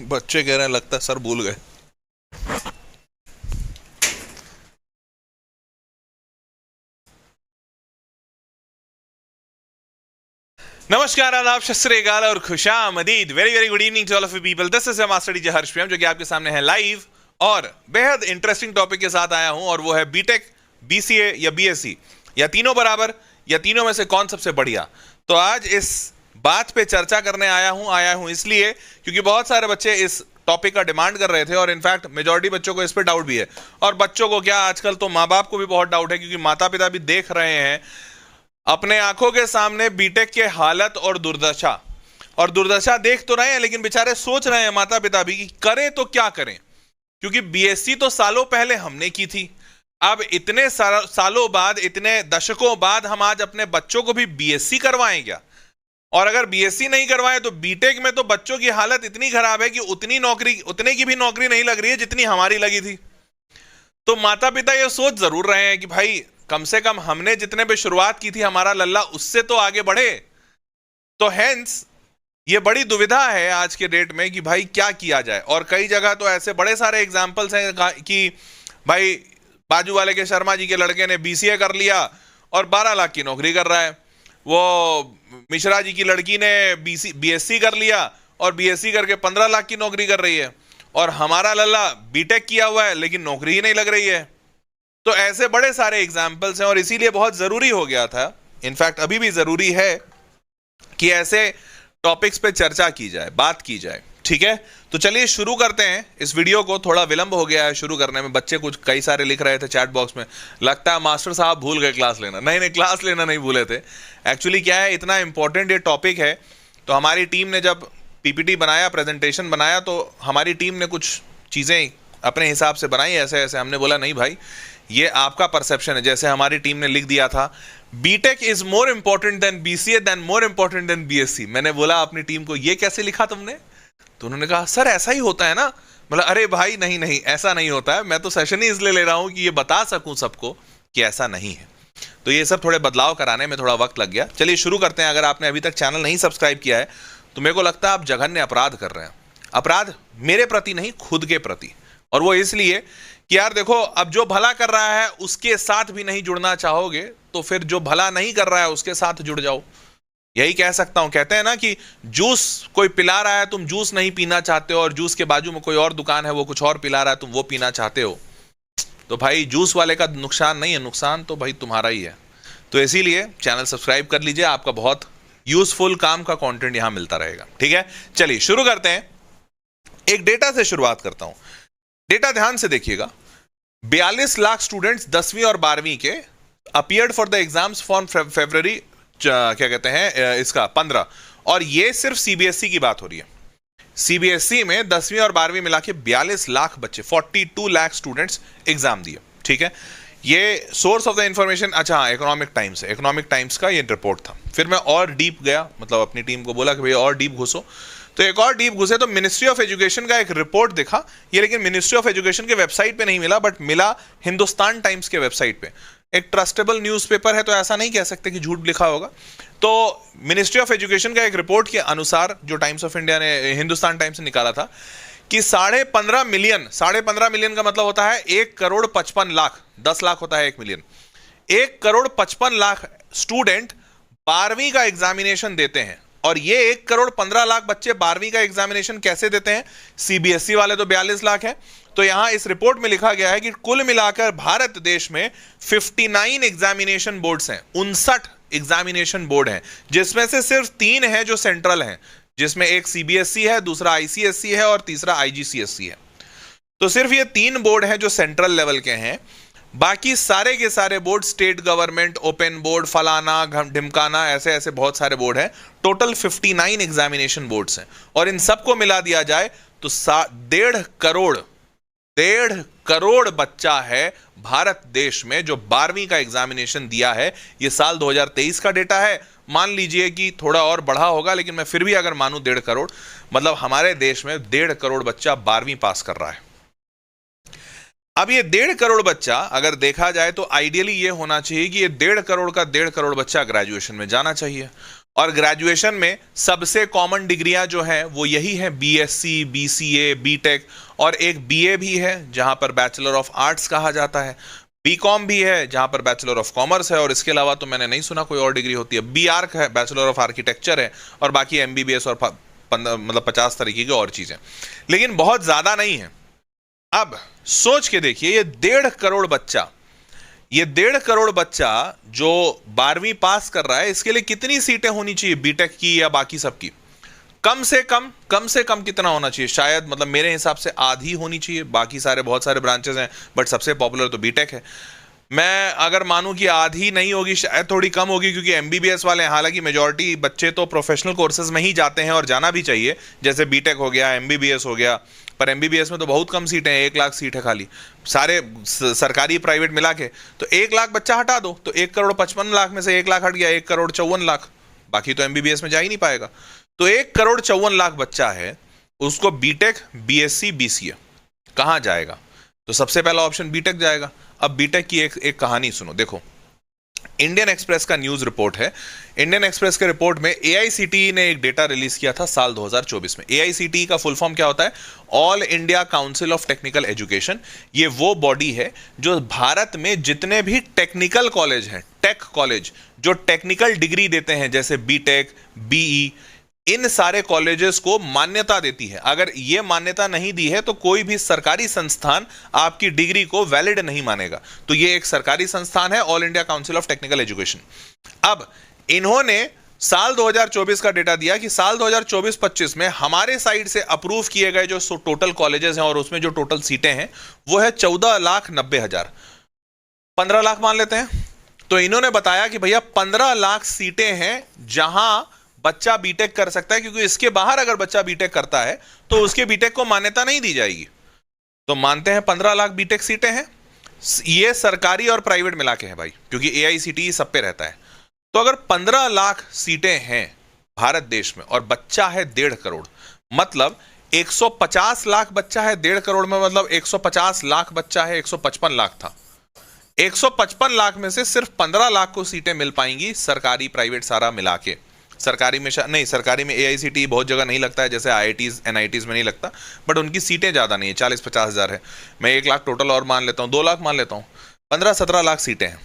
बच्चे कह रहे हैं लगता है सर भूल गए। नमस्कार, आदाब, सत श्री अकाल और खुशामदीद। Very very good evening to all of you people. This is master teacher Harsh Priyam, जो कि आपके सामने है लाइव और बेहद इंटरेस्टिंग टॉपिक के साथ आया हूं, और वो है बीटेक, बीसीए या बीएससी, या तीनों बराबर, या तीनों में से कौन सबसे बढ़िया। तो आज इस बात पे चर्चा करने आया हूं इसलिए क्योंकि बहुत सारे बच्चे इस टॉपिक का डिमांड कर रहे थे, और इनफैक्ट मेजॉरिटी बच्चों को इस पे डाउट भी है। और बच्चों को क्या, आजकल तो माँ बाप को भी बहुत डाउट है, क्योंकि माता पिता भी देख रहे हैं अपने आंखों के सामने बीटेक के हालत और दुर्दशा देख तो रहे हैं, लेकिन बेचारे सोच रहे हैं माता पिता भी कि करें तो क्या करें, क्योंकि बीएससी तो सालों पहले हमने की थी। अब इतने सालों बाद, इतने दशकों बाद हम आज अपने बच्चों को भी बीएससी करवाएं क्या? और अगर बीएससी नहीं करवाएं तो बीटेक में तो बच्चों की हालत इतनी खराब है कि उतने की भी नौकरी नहीं लग रही है जितनी हमारी लगी थी। तो माता पिता ये सोच जरूर रहे हैं कि भाई कम से कम हमने जितने पे शुरुआत की थी हमारा लल्ला उससे तो आगे बढ़े। तो हेंस ये बड़ी दुविधा है आज के डेट में कि भाई क्या किया जाए। और कई जगह तो ऐसे बड़े सारे एग्जाम्पल्स हैं कि भाई बाजू वाले के शर्मा जी के लड़के ने बीसीए कर लिया और 12 लाख की नौकरी कर रहा है, वो मिश्रा जी की लड़की ने बीएससी कर लिया और बीएससी करके 15 लाख की नौकरी कर रही है, और हमारा लल्ला बीटेक किया हुआ है लेकिन नौकरी ही नहीं लग रही है। तो ऐसे बड़े सारे एग्जाम्पल्स हैं, और इसीलिए बहुत जरूरी हो गया था, इनफैक्ट अभी भी जरूरी है कि ऐसे टॉपिक्स पे चर्चा की जाए, बात की जाए। ठीक है, तो चलिए शुरू करते हैं इस वीडियो को। थोड़ा विलंब हो गया है शुरू करने में, बच्चे कुछ कई सारे लिख रहे थे चैट बॉक्स में, लगता है मास्टर साहब भूल गए क्लास लेना। नहीं नहीं, क्लास लेना नहीं भूले थे। एक्चुअली क्या है, इतना इंपॉर्टेंट ये टॉपिक है, तो हमारी टीम ने जब पीपीटी बनाया, प्रेजेंटेशन बनाया, तो हमारी टीम ने कुछ चीज़ें अपने हिसाब से बनाई ऐसे ऐसे। हमने बोला नहीं भाई, ये आपका परसेप्शन है। जैसे हमारी टीम ने लिख दिया था, BTech is more important than BCA than more important than BSc. मैंने बोला अपनी टीम को, ये कैसे लिखा तुमने? तो उन्होंने कहा सर ऐसा ही होता है ना। मतलब अरे भाई नहीं नहीं, ऐसा नहीं होता है। मैं तो सेशन ही इसलिए ले रहा हूं कि ये बता सकूं सबको कि ऐसा नहीं है। तो ये सब थोड़े बदलाव कराने में थोड़ा वक्त लग गया। चलिए शुरू करते हैं। अगर आपने अभी तक चैनल नहीं सब्सक्राइब किया है तो मेरे को लगता है आप जघन्य अपराध कर रहे हैं। अपराध मेरे प्रति नहीं, खुद के प्रति। और वो इसलिए कि यार देखो, अब जो भला कर रहा है उसके साथ भी नहीं जुड़ना चाहोगे तो फिर जो भला नहीं कर रहा है उसके साथ जुड़ जाओ। यही कह सकता हूं। कहते हैं ना कि जूस कोई पिला रहा है, तुम जूस नहीं पीना चाहते हो, और जूस के बाजू में कोई और दुकान है वो कुछ और पिला रहा है, तुम वो पीना चाहते हो। तो भाई जूस वाले का नुकसान नहीं है, नुकसान तो भाई तुम्हारा ही है। तो इसीलिए चैनल सब्सक्राइब कर लीजिए, आपका बहुत यूजफुल काम का कंटेंट यहां मिलता रहेगा। ठीक है, चलिए शुरू करते हैं। एक डेटा से शुरुआत करता हूं। डेटा ध्यान से देखिएगा। 42 लाख स्टूडेंट्स 10वीं और 12वीं के appeared for the exams for February, क्या कहते हैं इसका 15, और ये सिर्फ सीबीएसई की बात हो रही है। सीबीएसई में 10वीं और 12वीं मिला के 42 लाख बच्चे, 42 लाख स्टूडेंट्स एग्जाम दिए। ठीक है, ये सोर्स ऑफ द इंफॉर्मेशन, अच्छा हाँ, इकोनॉमिक टाइम्स का ये रिपोर्ट था। फिर मैं और डीप गया, मतलब अपनी टीम को बोला कि भैया और डीप घुसो, तो एक और डीप घुसे तो मिनिस्ट्री ऑफ एजुकेशन का एक रिपोर्ट दिखा ये, लेकिन मिनिस्ट्री ऑफ एजुकेशन के वेबसाइट पे नहीं मिला, बट मिला हिंदुस्तान टाइम्स के वेबसाइट पे। एक ट्रस्टेबल न्यूज़पेपर है तो ऐसा नहीं कह सकते कि झूठ लिखा होगा। तो मिनिस्ट्री ऑफ एजुकेशन का एक रिपोर्ट के अनुसार जो टाइम्स ऑफ इंडिया ने, हिंदुस्तान टाइम्स ने निकाला था कि 15.5 मिलियन का मतलब होता है 1,55,00,000, 10 लाख होता है 1 मिलियन। 1,55,00,000 स्टूडेंट 12वीं का एग्जामिनेशन देते हैं, और ये 1,15,00,000 बच्चे 12वीं का एग्जामिनेशन कैसे देते हैं? सीबीएसई वाले तो 42 लाख है। तो यहां इस रिपोर्ट में लिखा गया है कि कुल मिलाकर भारत देश में 59 एग्जामिनेशन बोर्ड्स हैं, 59 एग्जामिनेशन बोर्ड हैं, जिसमें से सिर्फ 3 हैं जो सेंट्रल हैं, जिसमें एक सीबीएसई है, दूसरा आईसीएसई है और तीसरा आईजीसीएसई है। तो सिर्फ ये 3 बोर्ड हैं जो सेंट्रल लेवल के हैं। बाकी सारे के सारे board state government, open board, फलाना ढिमकाना, ऐसे ऐसे बहुत सारे बोर्ड हैं। टोटल 59 एग्जामिनेशन बोर्ड्स हैं, और इन सबको मिला दिया जाए तो 1.5 करोड़ बच्चा है भारत देश में जो 12वीं का एग्जामिनेशन दिया है। ये साल 2023 का डेटा है। मान लीजिए कि थोड़ा और बढ़ा होगा, लेकिन मैं फिर भी अगर मानूं 1.5 करोड़, मतलब हमारे देश में 1.5 करोड़ बच्चा 12वीं पास कर रहा है। अब ये 1.5 करोड़ बच्चा अगर देखा जाए तो आइडियली ये होना चाहिए कि ये 1.5 करोड़ का 1.5 करोड़ बच्चा ग्रेजुएशन में जाना चाहिए, और ग्रेजुएशन में सबसे कॉमन डिग्रियां जो हैं वो यही है, बीएससी, बीसीए, बीटेक, और एक बीए भी है जहां पर बैचलर ऑफ आर्ट्स कहा जाता है, बीकॉम भी है जहां पर बैचलर ऑफ कॉमर्स है, और इसके अलावा तो मैंने नहीं सुना कोई और डिग्री होती है। बीआर्क है, बैचलर ऑफ आर्किटेक्चर है, और बाकी एमबीबीएस और 50 तरीके की और चीजें, लेकिन बहुत ज्यादा नहीं है। अब सोच के देखिए, ये 1.5 करोड़ बच्चा जो 12वीं पास कर रहा है, इसके लिए कितनी सीटें होनी चाहिए बीटेक की या बाकी सबकी? कम से कम कितना होना चाहिए? शायद मतलब मेरे हिसाब से आधी होनी चाहिए। बाकी सारे बहुत सारे ब्रांचेस हैं, बट सबसे पॉपुलर तो बीटेक है। मैं अगर मानूं कि आधी नहीं होगी, शायद थोड़ी कम होगी, क्योंकि एमबीबीएस वाले हैं, हालांकि मेजॉरिटी बच्चे तो प्रोफेशनल कोर्सेज में ही जाते हैं और जाना भी चाहिए, जैसे बीटेक हो गया, एमबीबीएस हो गया, पर एमबीबीएस में तो बहुत कम सीटें हैं, 1 लाख सीट है खाली, सारे सरकारी प्राइवेट मिला के। तो 1 लाख बच्चा हटा दो तो 1,55,00,000 में से 1 लाख हट गया, 1,54,00,000, बाकी तो एमबीबीएस में जा ही नहीं पाएगा। तो 1,54,00,000 बच्चा है, उसको बीटेक, बीएससी, बीसीए कहां जाएगा? तो सबसे पहला ऑप्शन बीटेक जाएगा। अब बीटेक की एक कहानी सुनो, देखो, इंडियन एक्सप्रेस का न्यूज रिपोर्ट है। इंडियन एक्सप्रेस के रिपोर्ट में एआईसीटीई ने एक डेटा रिलीज किया था साल 2024 में। एआईसीटीई का फुल फॉर्म क्या होता है? All India council of technical education. ये वो बॉडी है जो भारत में जितने भी टेक्निकल कॉलेज हैं, टेक कॉलेज जो टेक्निकल डिग्री देते हैं, जैसे बीटेक, बीई, इन सारे कॉलेजेस को मान्यता देती है। अगर ये मान्यता नहीं दी है तो कोई भी सरकारी संस्थान आपकी डिग्री को वैलिड नहीं मानेगा। तो ये एक सरकारी संस्थान है, all India council of technical education. अब इन्होंने साल 2024 का डेटा दिया कि साल 2024-25 में हमारे साइड से अप्रूव किए गए जो टोटल कॉलेजेस हैं और उसमें जो टोटल सीटें हैं वो है 14,90,000। 15 लाख मान लेते हैं। तो इन्होंने बताया कि भैया 15 लाख सीटें हैं जहां बच्चा बीटेक कर सकता है, क्योंकि इसके बाहर अगर बच्चा बीटेक करता है तो उसके बीटेक को मान्यता नहीं दी जाएगी। तो मानते हैं 15 लाख बीटेक सीटें हैं। ये सरकारी और प्राइवेट मिला के हैं भाई, क्योंकि एआईसीटीई सब पे रहता है। तो अगर 15 लाख सीटें हैं भारत देश में और बच्चा है 1.5 करोड़, मतलब 150 लाख बच्चा है 1.5 करोड़ में, मतलब 150 लाख बच्चा है, 155 लाख था। 155 लाख में से सिर्फ 15 लाख को सीटें मिल पाएंगी, सरकारी प्राइवेट सारा मिला के। सरकारी में नहीं, सरकारी में एआईसीटीई बहुत जगह नहीं लगता है, जैसे आईआईटीज, एनआईटीज में नहीं लगता, बट उनकी सीटें ज़्यादा नहीं है, 40-50 हज़ार है। मैं 1 लाख टोटल और मान लेता हूँ, 2 लाख मान लेता हूँ, 15-17 लाख सीटें हैं।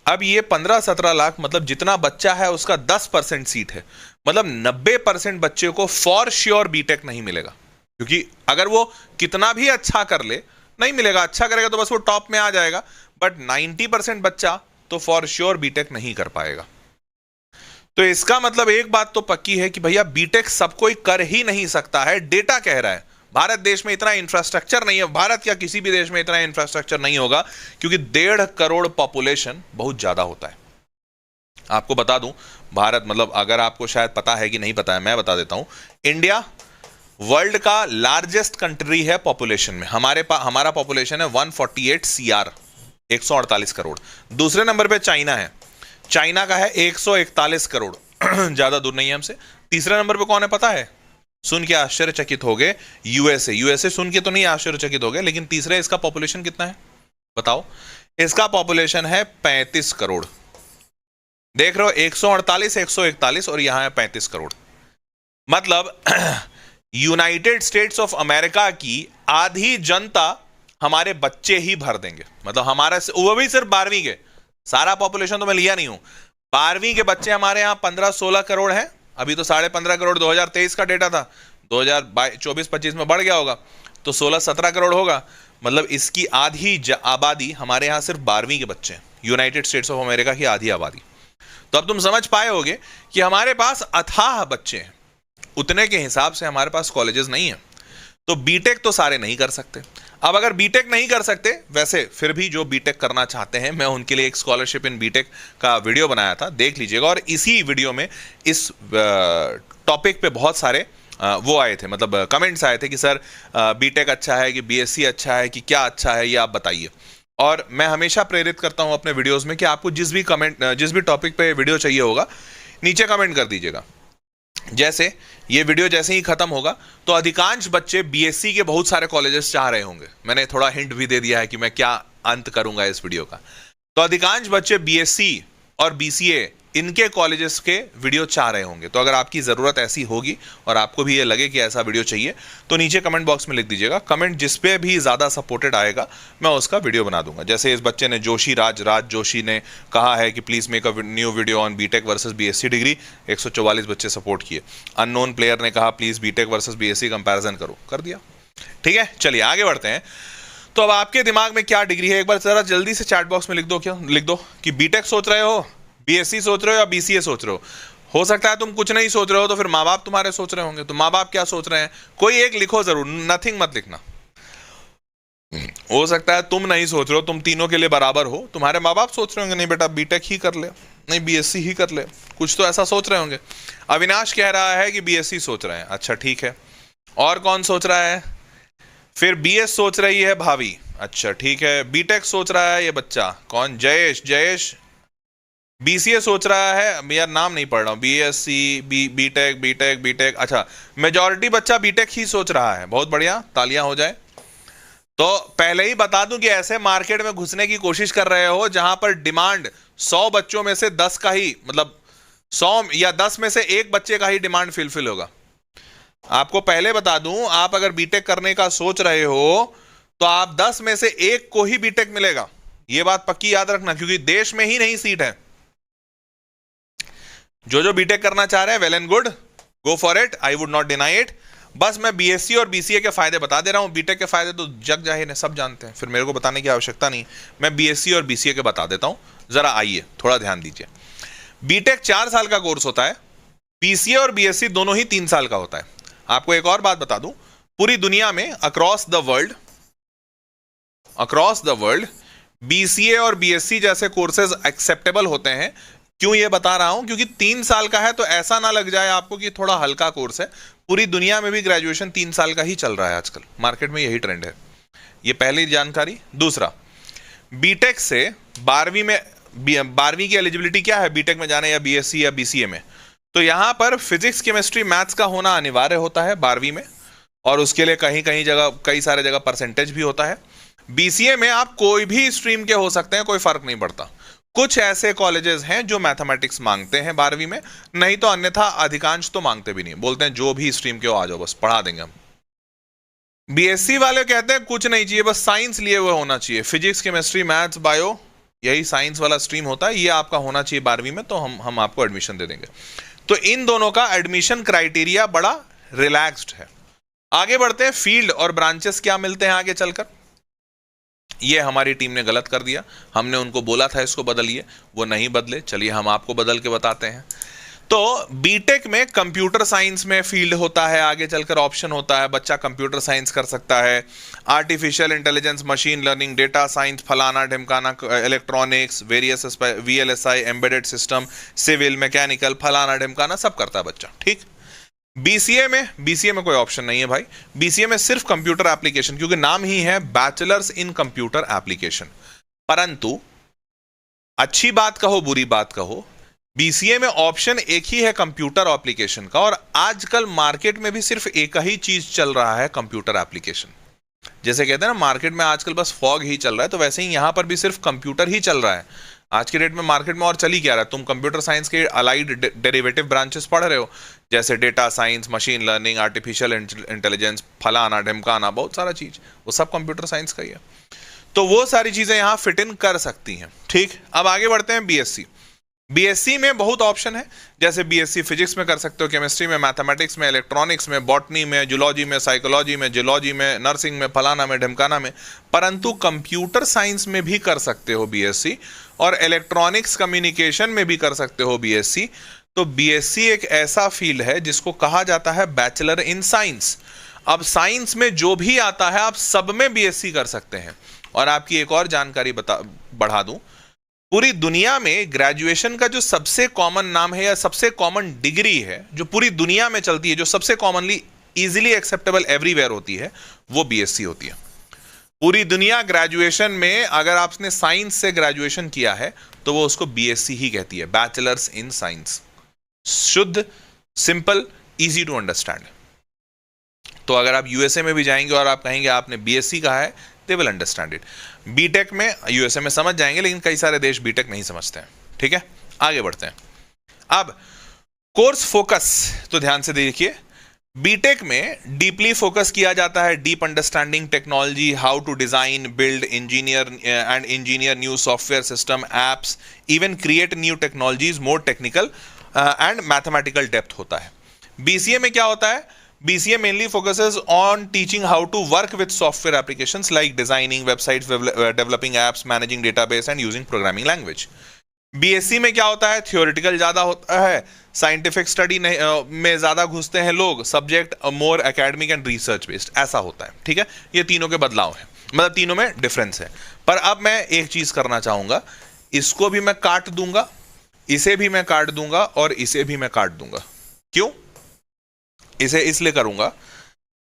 अब ये 15-17 लाख मतलब जितना बच्चा है उसका 10% सीट है, मतलब 90% बच्चे को फॉर श्योर बीटेक नहीं मिलेगा, क्योंकि अगर वो कितना भी अच्छा कर ले नहीं मिलेगा। अच्छा करेगा तो बस वो टॉप में आ जाएगा, बट 90% बच्चा तो फॉर श्योर बीटेक नहीं कर पाएगा। तो इसका मतलब एक बात तो पक्की है कि भैया बीटेक सब कोई कर ही नहीं सकता है। डेटा कह रहा है भारत देश में इतना इंफ्रास्ट्रक्चर नहीं है, भारत या किसी भी देश में इतना इंफ्रास्ट्रक्चर नहीं होगा, क्योंकि 1.5 करोड़ पॉपुलेशन बहुत ज्यादा होता है। आपको बता दूं, भारत मतलब अगर आपको शायद पता है कि नहीं पता है, मैं बता देता हूं। इंडिया वर्ल्ड का लार्जेस्ट कंट्री है पॉपुलेशन में। हमारा पॉपुलेशन है 148 CR, 148 करोड़। दूसरे नंबर पे चाइना है, चाइना का है 141 करोड़, ज्यादा दूर नहीं है हमसे। तीसरे नंबर पे कौन है पता है? सुन के आश्चर्यचकित हो गए, यूएसए। यूएसए सुन के तो नहीं आश्चर्यचकित हो गए, लेकिन तीसरे इसका पॉपुलेशन कितना है बताओ? इसका पॉपुलेशन है 35 करोड़। देख रहे हो, 148, 141 और यहां है 35 करोड़। मतलब यूनाइटेड स्टेट्स ऑफ अमेरिका की आधी जनता हमारे बच्चे ही भर देंगे। मतलब हमारा, वो भी सिर्फ 12वीं के, सारा पॉपुलेशन तो मैं लिया नहीं हूं। 12वीं के बच्चे हमारे यहां 15-16 करोड़ हैं। अभी तो 15.5 करोड़ 2023 का डेटा था, 2024-25 में बढ़ गया होगा तो 16-17 करोड़ होगा। मतलब इसकी आधी आबादी हमारे यहां सिर्फ 12वीं के बच्चे हैं, यूनाइटेड स्टेट्स ऑफ अमेरिका की आधी आबादी। तो अब तुम समझ पाए होगे कि हमारे पास अथाह बच्चे हैं, उतने के हिसाब से हमारे पास कॉलेजेस नहीं है। तो बीटेक तो सारे नहीं कर सकते। अब अगर बीटेक नहीं कर सकते, वैसे फिर भी जो बीटेक करना चाहते हैं, मैं उनके लिए एक स्कॉलरशिप इन बीटेक का वीडियो बनाया था, देख लीजिएगा। और इसी वीडियो में इस टॉपिक पे बहुत सारे वो आए थे, मतलब कमेंट्स आए थे कि सर बीटेक अच्छा है कि बीएससी अच्छा है कि क्या अच्छा है, ये आप बताइए। और मैं हमेशा प्रेरित करता हूं अपने वीडियोस में कि आपको जिस भी टॉपिक पे वीडियो चाहिए होगा, नीचे कमेंट कर दीजिएगा। जैसे ये वीडियो जैसे ही खत्म होगा तो अधिकांश बच्चे बीएससी के बहुत सारे कॉलेजेस चाह रहे होंगे। मैंने थोड़ा हिंट भी दे दिया है कि मैं क्या अंत करूंगा इस वीडियो का। तो अधिकांश बच्चे बीएससी और बीसीए इनके कॉलेजेस के वीडियो चाह रहे होंगे। तो अगर आपकी ज़रूरत ऐसी होगी और आपको भी ये लगे कि ऐसा वीडियो चाहिए तो नीचे कमेंट बॉक्स में लिख दीजिएगा। कमेंट जिस पे भी ज़्यादा सपोर्टेड आएगा मैं उसका वीडियो बना दूंगा। जैसे इस बच्चे ने राज जोशी ने कहा है कि please make a new video on BTech versus BSc degree, 144 बच्चे सपोर्ट किए। अननोन प्लेयर ने कहा please BTech versus BSc comparison करो, कर दिया। ठीक है, चलिए आगे बढ़ते हैं। तो अब आपके दिमाग में क्या डिग्री है, एक बार ज़रा जल्दी से चैट बॉक्स में लिख दो कि बीटेक सोच रहे हो, बीएससी सोच रहे हो या बीसीए सोच रहे हो सकता है तुम कुछ नहीं सोच रहे हो तो फिर माँ बाप तुम्हारे सोच रहे होंगे। तो माँ बाप क्या सोच रहे हैं, कोई एक लिखो जरूर, नथिंग मत लिखना। हो सकता है तुम नहीं सोच रहे हो, तुम तीनों के लिए बराबर हो, तुम्हारे माँ बाप सोच रहे होंगे नहीं बेटा बीटेक ही कर ले, नहीं बीएससी ही कर ले, कुछ तो ऐसा सोच रहे होंगे। अविनाश कह रहा है कि बीएससी सोच रहे हैं, अच्छा ठीक है। और कौन सोच रहा है, फिर बीएस सोच रही है भाभी, अच्छा ठीक है। बीटेक सोच रहा है ये बच्चा, कौन, जयेश बीसीए सोच रहा है, यार नाम नहीं पढ़ रहा हूँ, बीएससी बीटेक, अच्छा मेजॉरिटी बच्चा बीटेक ही सोच रहा है, बहुत बढ़िया, तालियां हो जाए। तो पहले ही बता दूं कि ऐसे मार्केट में घुसने की कोशिश कर रहे हो जहां पर डिमांड 100 बच्चों में से 10 का ही, मतलब 100 या 10 में से एक बच्चे का ही डिमांड फिलफिल होगा। आपको पहले बता दूं, आप अगर बीटेक करने का सोच रहे हो तो आप 10 में से एक को ही बीटेक मिलेगा, यह बात पक्की याद रखना, क्योंकि देश में ही नहीं सीट है। जो बीटेक करना चाह रहे हैं well and good, go for it, I would not deny it. बस मैं बीएससी और बीसीए के फायदे बता दे रहा हूं, बीटेक के फायदे तो जग जाहिर है, सब जानते हैं, फिर मेरे को बताने की आवश्यकता नहीं। मैं बीएससी और बीसीए के बता देता हूं, जरा आइए थोड़ा ध्यान दीजिए। बीटेक 4 साल का कोर्स होता है, बीसीए और बीएससी दोनों ही 3 साल का होता है। आपको एक और बात बता दूं, पूरी दुनिया में अक्रॉस द वर्ल्ड बीसीए और बीएससी जैसे कोर्सेज एक्सेप्टेबल होते हैं। क्यों ये बता रहा हूं, क्योंकि 3 साल का है तो ऐसा ना लग जाए आपको कि थोड़ा हल्का कोर्स है। पूरी दुनिया में भी ग्रेजुएशन 3 साल का ही चल रहा है आजकल, मार्केट में यही ट्रेंड है। ये पहली जानकारी। दूसरा, बीटेक से 12वीं की एलिजिबिलिटी क्या है बीटेक में जाने, या बीएससी या बीसीए में, तो यहां पर फिजिक्स केमिस्ट्री मैथ्स का होना अनिवार्य होता है 12वीं में, और उसके लिए कई सारे जगह परसेंटेज भी होता है। बीसीए में आप कोई भी स्ट्रीम के हो सकते हैं, कोई फर्क नहीं पड़ता। कुछ ऐसे कॉलेजेस हैं जो मैथमेटिक्स मांगते हैं 12वीं में, नहीं तो अन्यथा अधिकांश तो मांगते भी नहीं, बोलते हैं जो भी स्ट्रीम के हो आ जाओ, बस पढ़ा देंगे हम। बीएससी वाले कहते हैं कुछ नहीं चाहिए, बस साइंस लिए हुए होना चाहिए, फिजिक्स केमिस्ट्री मैथ्स बायो, यही साइंस वाला स्ट्रीम होता है, ये आपका होना चाहिए 12वीं में, तो हम आपको एडमिशन दे देंगे। तो इन दोनों का एडमिशन क्राइटेरिया बड़ा रिलैक्स्ड है। आगे बढ़ते हैं, फील्ड और ब्रांचेस क्या मिलते हैं आगे चलकर। ये हमारी टीम ने गलत कर दिया, हमने उनको बोला था इसको बदलिए, वो नहीं बदले, चलिए हम आपको बदल के बताते हैं। तो बीटेक में कंप्यूटर साइंस में फील्ड होता है, आगे चलकर ऑप्शन होता है, बच्चा कंप्यूटर साइंस कर सकता है, artificial intelligence, machine learning, data science, फलाना ढिमकाना, electronics, various VLSI, embedded system, civil, mechanical, फलाना ढिमकाना सब करता है बच्चा, ठीक। बीसीए में कोई ऑप्शन नहीं है भाई, बीसीए में सिर्फ कंप्यूटर एप्लीकेशन, क्योंकि नाम ही है बैचलर्स इन कंप्यूटर एप्लीकेशन। परंतु अच्छी बात कहो बुरी बात कहो, बीसीए में ऑप्शन एक ही है कंप्यूटर एप्लीकेशन का, और आजकल मार्केट में भी सिर्फ एक ही चीज चल रहा है, कंप्यूटर एप्लीकेशन। जैसे कहते हैं ना मार्केट में आजकल बस फॉग ही चल रहा है, तो वैसे ही यहां पर भी सिर्फ कंप्यूटर ही चल रहा है आज के डेट में मार्केट में। और चल ही क्या रहा है, तुम कंप्यूटर साइंस के अलाइड डेरिवेटिव ब्रांचेस पढ़ रहे हो, जैसे data science, machine learning, artificial intelligence, फलाना ढिमकाना, बहुत सारा चीज, वो सब कंप्यूटर साइंस का ही है। तो वो सारी चीजें यहां फिट इन कर सकती हैं, ठीक। अब आगे बढ़ते हैं बीएससी। बीएससी में बहुत ऑप्शन है, जैसे बीएससी फिजिक्स में कर सकते हो, केमिस्ट्री में, मैथमेटिक्स में, इलेक्ट्रॉनिक्स में, बॉटनी में, जूलॉजी में, साइकोलॉजी में, जियोलॉजी में, नर्सिंग में, फलाना में ढिमकाना में। परंतु कंप्यूटर साइंस में भी कर सकते हो बीएससी, और इलेक्ट्रॉनिक्स कम्युनिकेशन में भी कर सकते हो बीएससी। तो बीएससी एक ऐसा फील्ड है जिसको कहा जाता है बैचलर इन साइंस। अब साइंस में जो भी आता है आप सब में बीएससी कर सकते हैं। और आपकी एक और जानकारी बढ़ा दूं, पूरी दुनिया में ग्रेजुएशन का जो सबसे कॉमन नाम है या सबसे कॉमन डिग्री है जो पूरी दुनिया में चलती है, जो सबसे कॉमनली इजीली एक्सेप्टेबल एवरीवेयर होती है, वो बीएससी होती है। पूरी दुनिया ग्रेजुएशन में अगर आपने साइंस से ग्रेजुएशन किया है तो वो उसको बीएससी ही कहती है, बैचलर्स इन साइंस। शुद्ध, सिंपल, इजी टू अंडरस्टैंड। तो अगर आप यूएसए में भी जाएंगे और आप कहेंगे आपने बीएससी कहा है, they will understand it. BTech में यूएसए में समझ जाएंगे, लेकिन कई सारे देश बीटेक नहीं समझते हैं, ठीक है। आगे बढ़ते हैं। अब कोर्स फोकस तो ध्यान से देखिए, बीटेक में डीपली फोकस किया जाता है, deep understanding technology, how to design, build, engineer new software system, apps, even create new technologies, more technical and mathematical depth होता है। बीसीए में क्या होता है? BCA mainly focuses on teaching how to work with software applications like designing websites, developing apps, managing database and using programming language. BSc में क्या होता है? थियोरिटिकल ज़्यादा होता है, साइंटिफिक स्टडी में ज़्यादा घुसते हैं लोग, subject more academic and research based, ऐसा होता है। ठीक है, ये तीनों के बदलाव हैं, मतलब तीनों में डिफरेंस है। पर अब मैं एक चीज़ करना चाहूँगा, इसको भी मैं काट दूंगा, इसे भी मैं काट दूंगा और इसे भी मैं काट दूंगा। क्यों? इसे इसलिए करूंगा,